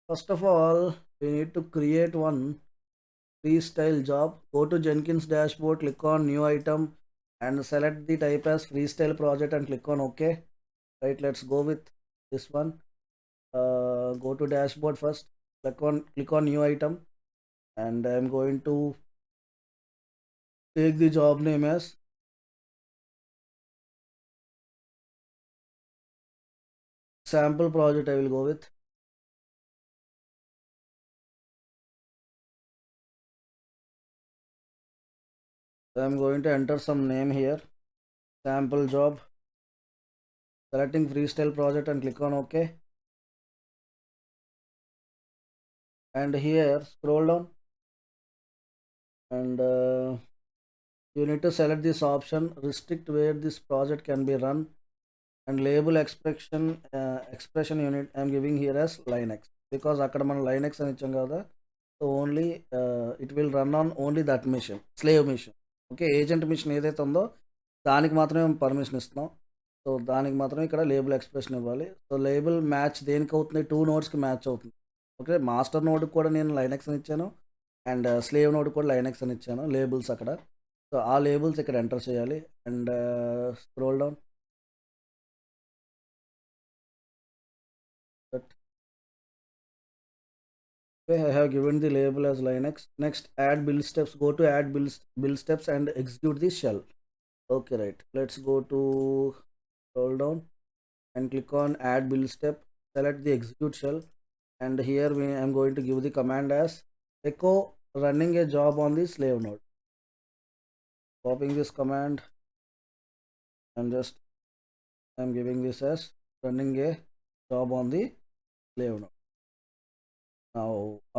First of all, we need to create one freestyle job. Go to Jenkins dashboard, click on new item and select the type as freestyle project and click on OK. Right, let's go with this one. Go to dashboard first, click on new item and I'm going to take the job name as sample project. I will go with. So I'm going to enter some name here. Sample job. Selecting freestyle project and click on OK. And here scroll down and you need to select this option restrict where this project can be run and label expression unit I'm giving here as Linux because అక్కడ మనం Linux అని ఇచ్చాం కదా. So only it will run on only that machine slave machine. Okay, agent machine ఏదైతే ఉందో దానికి మాత్రమే permission ఇస్తున్నాం. సో దానికి మాత్రమే ఇక్కడ లేబుల్ ఎక్స్ప్రెషన్ ఇవ్వాలి. సో లేబుల్ మ్యాచ్ దేనికి అవుతుంది, 2 నోడ్స్కి మ్యాచ్ అవుతుంది. ఓకే, మాస్టర్ నోడ్కి కూడా నేను లైనక్స్ అని ఇచ్చాను అండ్ స్లేవ్ నోడ్ కూడా లైనక్స్ అని ఇచ్చాను లేబుల్స్ అక్కడ. సో ఆ లేబుల్స్ ఇక్కడ ఎంటర్ చేయాలి and scroll down. Okay, I have given the label as Linux. Next, add build steps. Go to add build steps and execute the shell. Okay, right. Let's go to scroll down and click on add build step. Select the execute shell, and here I am going to give the command as echo running a job on the slave node. Copying this command and just I am giving this as running a job on the slave node. Now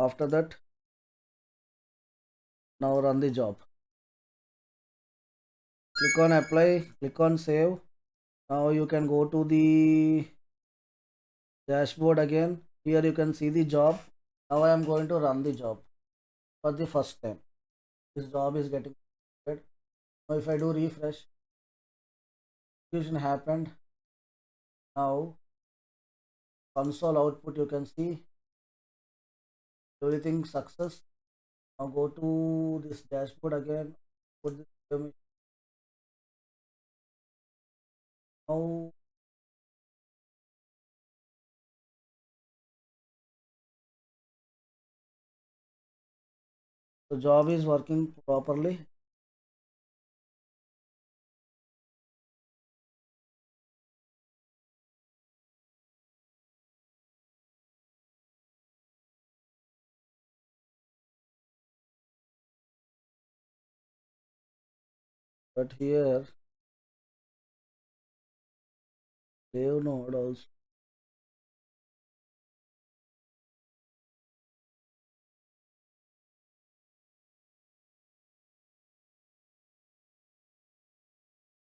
after that, now run the job. Click on apply, click on save. Now you can go to the dashboard again. Here you can see the job. Now I am going to run the job for the first time. This job is getting started. Now if I do refresh, execution happened. Now console output you can see everything success. Now go to this dashboard again. Put this now the job is working properly. But here save node also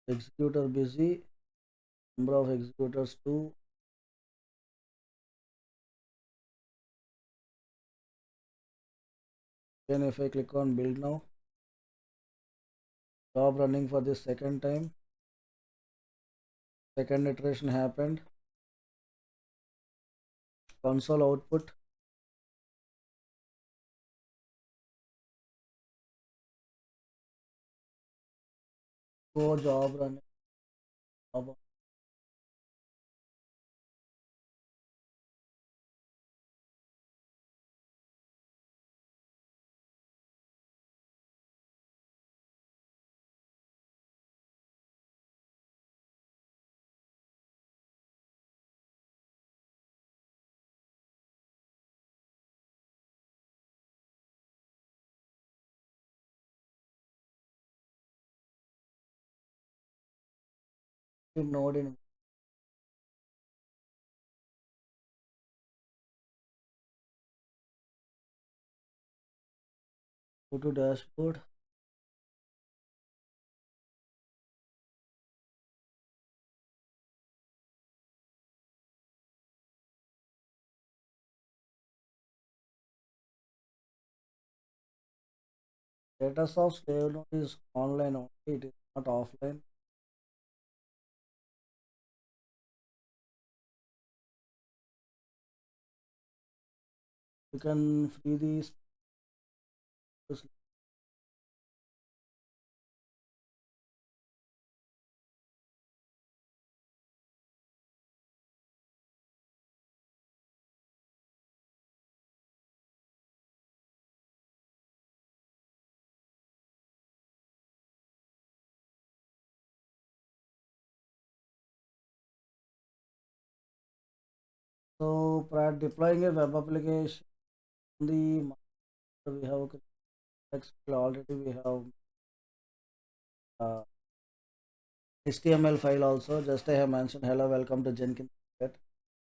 executor busy. Number of executors 2. Then if I click on build now, job running for the second time. Second iteration happened. Console output. Go job running. Job node in go to dashboard. Status of slave node is online only, it is not offline. You can free these. So prior deploying a web application, the we have text already we have HTML file also. Just I have mentioned hello, welcome to Jenkins.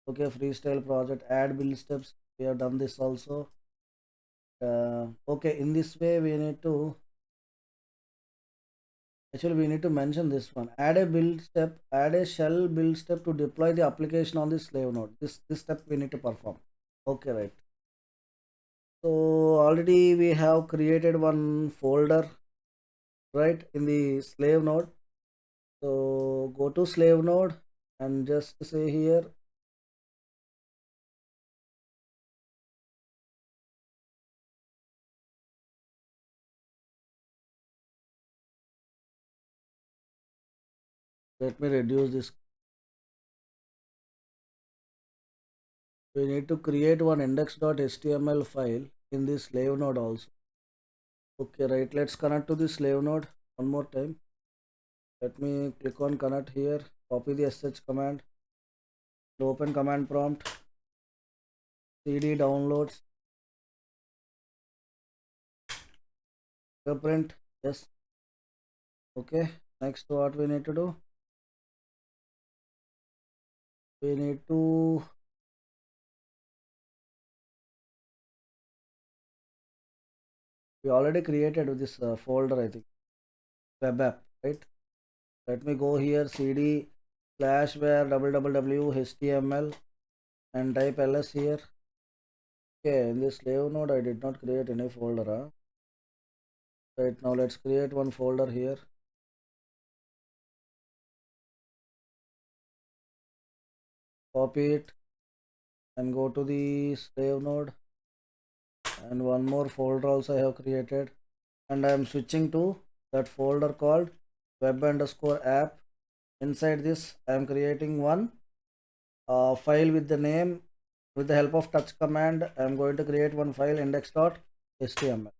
Okay, freestyle project, add build steps. We have done this also. Okay, in this way we need to mention this one. Add a build step, add a shell build step to deploy the application on the slave node. This step we need to perform. Okay, right. So already we have created one folder, right, in the slave node. So go to slave node and just say here let me reduce this. We need to create one index.html file in the slave node also. Okay, right, let's connect to the slave node one more time. Let me click on connect here, copy the sh command, open command prompt, cd downloads, print, yes. Okay, next what we need to do, we need to we already created this folder, I think web app, right? Let me go here, cd slash where www html and type ls here. Okay, in this slave node I did not create any folder. Right, now let's create one folder here. Copy it and go to the slave node, and one more folder also I have created, and I am switching to that folder called web underscore app. Inside this I am creating one file with the name, with the help of touch command I am going to create one file index.html.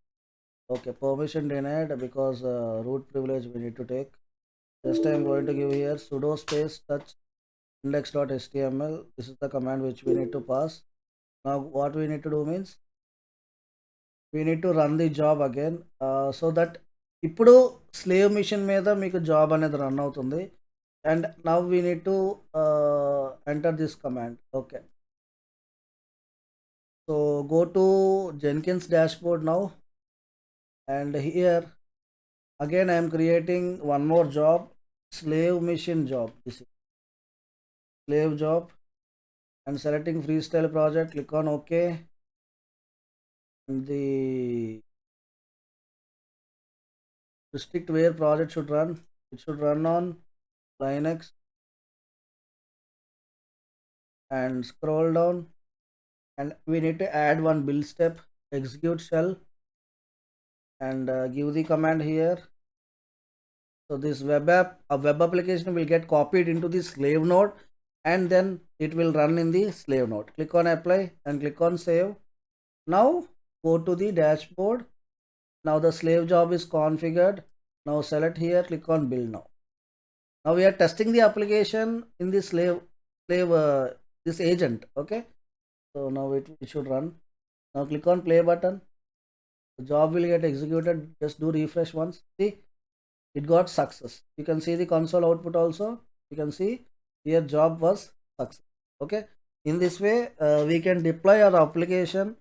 Okay, permission denied because root privilege we need to take. Just I am going to give here sudo space touch index.html. This is the command which we need to pass. Now what we need to do means we need to run the job again, so that ఇప్పుడు slave machine మీద మీకు job అనేది run అవుతుంది. And now we need to enter this command. Okay, so go to Jenkins dashboard now, and here again I am creating one more job, slave mission job. This is slave job, and selecting freestyle project, click on OK, and the restrict where project should run. It should run on Linux, and scroll down, and we need to add one build step, execute shell, and give the command here. So this web application will get copied into the slave node, and then it will run in the slave node. Click on apply and click on save. Now go to the dashboard. Now the slave job is configured. Now select here, click on build now. Now we are testing the application in the slave this agent. Okay, so now it should run. Now click on play button. The job will get executed. Just do refresh once. See, it got success. You can see the console output also. You can see here job was success. Okay, in this way we can deploy our application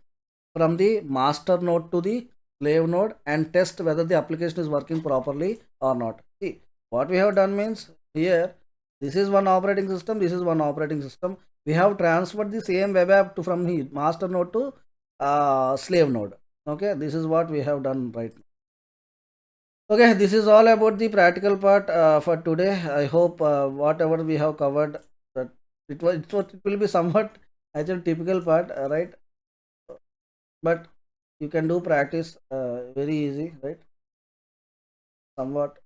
from the master node to the slave node and test whether the application is working properly or not. See, what we have done means here this is one operating system, this is one operating system. We have transferred the same web app to from the master node to slave node. Okay, this is what we have done right now. Okay, this is all about the practical part for today. I hope whatever we have covered, that it will be somewhat actually typical part, right? But you can do practice very easy, right? Somewhat.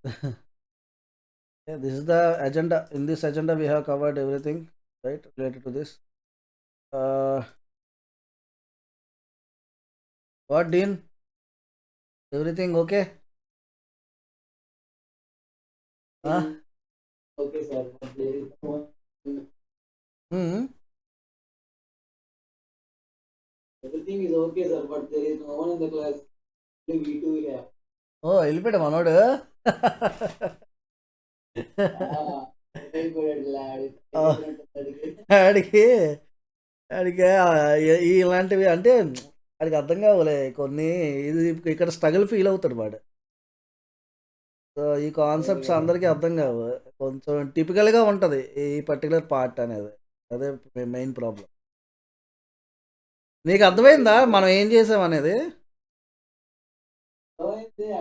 Yeah, this is the agenda. In this agenda, we have covered everything, right, related to this. What, Dean? Everything okay? Huh? Okay, sir. But there is no one. Hmm. Everything is okay, sir. But there is no one in the class. Only we two have. ఓ వెళ్ళిపోయాడు మనోడు. Very good, lad. ఆడికి ఆడికి ఇలాంటివి అంటే ఆడికి అర్థం కావులే కొన్ని. ఇది ఇక్కడ స్ట్రగుల్ ఫీల్ అవుతాడు వాడు. సో ఈ కాన్సెప్ట్స్ అందరికీ అర్థం కావు. కొంచెం టిపికల్గా ఉంటుంది ఈ పర్టికులర్ పార్ట్ అనేది. అదే మెయిన్ ప్రాబ్లం. నీకు అర్థమైందా మనం ఏం చేసాం అనేది?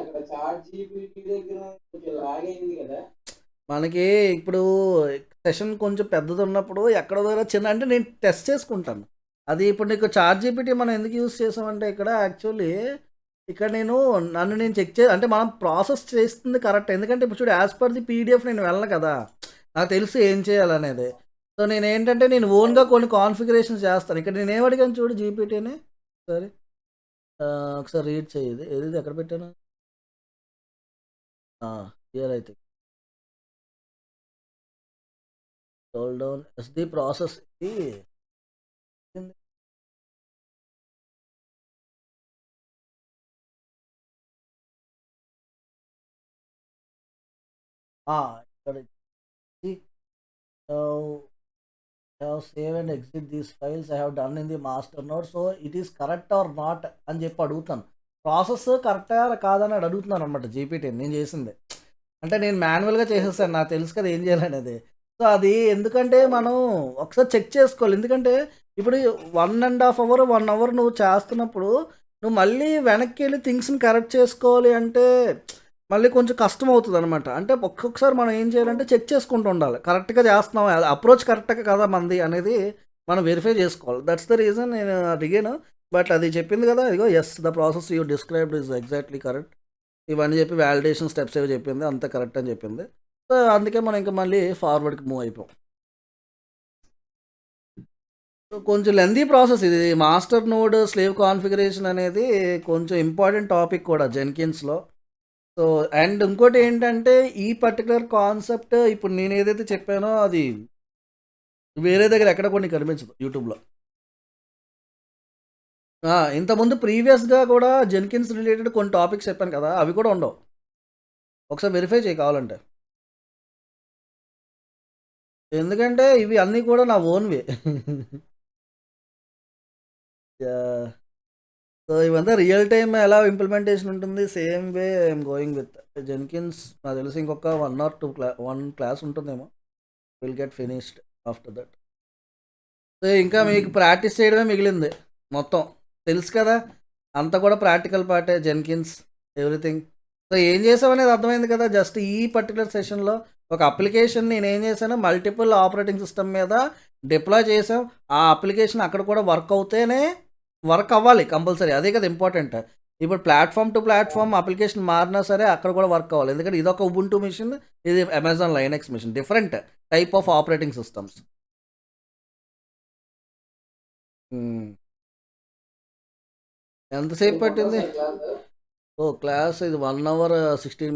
అక్కడ చాట్ జీపీటీ దగ్గర కొంచెం లాగ్ అయింది కదా. మనకి ఇప్పుడు సెషన్ కొంచెం పెద్దది ఉన్నప్పుడు ఎక్కడో దగ్గర చిన్న అంటే నేను టెస్ట్ చేసుకుంటాను. అది ఇప్పుడు నీకు చాట్ జీపీటీ మనం ఎందుకు యూస్ చేసామంటే ఇక్కడ యాక్చువల్లీ ఇక్కడ నన్ను నేను చెక్ అంటే మనం ప్రాసెస్ చేస్తుంది కరెక్ట్. ఎందుకంటే ఇప్పుడు చూడు యాజ్ పర్ ది పీడిఎఫ్ నేను వెళ్ళను కదా, నాకు తెలుసు ఏం చేయాలనేది. సో నేను ఏంటంటే నేను ఓన్గా కొన్ని కాన్ఫిగరేషన్స్ చేస్తాను. ఇక్కడ నేను ఏమడిగాను చూడు జీపీటీని. సరే ఒకసారి రీడ్ చేయదు ఏది ఎక్కడ పెట్టాను. హియర్ అయితే స్క్రోల్ డౌన్ ఎస్డి ప్రాసెస్ ఇది ఇక్కడ have save and exit these files I have done in the master node, so it is correct or not అని చెప్పి అడుగుతాను. ప్రాసెస్ కరెక్టా కాదని అడుగుతున్నాను అనమాట జీపీటీ నేను చేసింది. అంటే నేను మాన్యువల్గా చేసేస్తాను, నాకు తెలుసు కదా ఏం చేయాలనేది. సో అది ఎందుకంటే మనం ఒకసారి చెక్ చేసుకోవాలి. ఎందుకంటే ఇప్పుడు 1.5 hour 1 hour నువ్వు చేస్తున్నప్పుడు నువ్వు మళ్ళీ వెనక్కి వెళ్ళి థింగ్స్ని కరెక్ట్ చేసుకోవాలి అంటే మళ్ళీ కొంచెం కష్టం అవుతుంది అనమాట. అంటే ఒక్కొక్కసారి మనం ఏం చేయాలంటే చెక్ చేసుకుంటూ ఉండాలి, కరెక్ట్గా చేస్తున్నాం, అప్రోచ్ కరెక్ట్గా కదా మంది అనేది మనం వెరిఫై చేసుకోవాలి. దట్స్ ద రీజన్ నేను అడిగాను. బట్ అది చెప్పింది కదా, ఇదిగో as the process you described is exactly correct ఇవన్నీ చెప్పి వ్యాలిడేషన్ స్టెప్స్ ఏవి చెప్పింది అంత కరెక్ట్ అని చెప్పింది. సో అందుకే మనం ఇంకా మళ్ళీ ఫార్వర్డ్కి మూవ్ అయిపోయాం. కొంచెం లెందీ ప్రాసెస్ ఇది. మాస్టర్ నోడ్ స్లేవ్ కాన్ఫిగరేషన్ అనేది కొంచెం ఇంపార్టెంట్ టాపిక్ కూడా జెన్కిన్స్లో. సో అండ్ ఇంకోటి ఏంటంటే ఈ పర్టికులర్ కాన్సెప్ట్ ఇప్పుడు నేను ఏదైతే చెప్పానో అది వేరే దగ్గర ఎక్కడ కొన్ని కనిపించదు యూట్యూబ్లో. ఇంతకుముందు ప్రీవియస్గా కూడా జెన్కిన్స్ రిలేటెడ్ కొన్ని టాపిక్స్ చెప్పాను కదా, అవి కూడా ఉండవు. ఒకసారి వెరిఫై చేయి కావాలంటే, ఎందుకంటే ఇవి అన్నీ కూడా నా ఓన్వే. సో ఇవంతా రియల్ టైమ్ ఎలా ఇంప్లిమెంటేషన్ ఉంటుంది, same way I'm going with Jenkins. నాకు తెలిసి ఇంకొక 1 or 2 క్లాస్ ఉంటుందేమో, will get finished after that. So ఇంకా మీకు ప్రాక్టీస్ చేయడమే మిగిలింది మొత్తం, తెలుసు కదా అంతా కూడా ప్రాక్టికల్ పార్టే జెన్కిన్స్ ఎవ్రీథింగ్. సో ఏం చేసామనేది అర్థమైంది కదా. జస్ట్ ఈ పర్టికులర్ సెషన్లో ఒక అప్లికేషన్ నేను ఏం చేశాను, మల్టిపుల్ ఆపరేటింగ్ సిస్టమ్ మీద డిప్లాయ్ చేసాం. ఆ అప్లికేషన్ అక్కడ కూడా వర్క్ అవ్వాలి కంపల్సరీ, అదే కదా ఇంపార్టెంట్. ఇప్పుడు ప్లాట్ఫామ్ టు ప్లాట్ఫామ్ అప్లికేషన్ మారినా సరే అక్కడ కూడా వర్క్ అవ్వాలి. ఎందుకంటే ఇదొక ఉబుంటు మిషన్, ఇది Amazon Linux machine, different type of operating systems. ఎంతసేపు పట్టింది? ఓ క్లాస్ ఇది 1 hour 16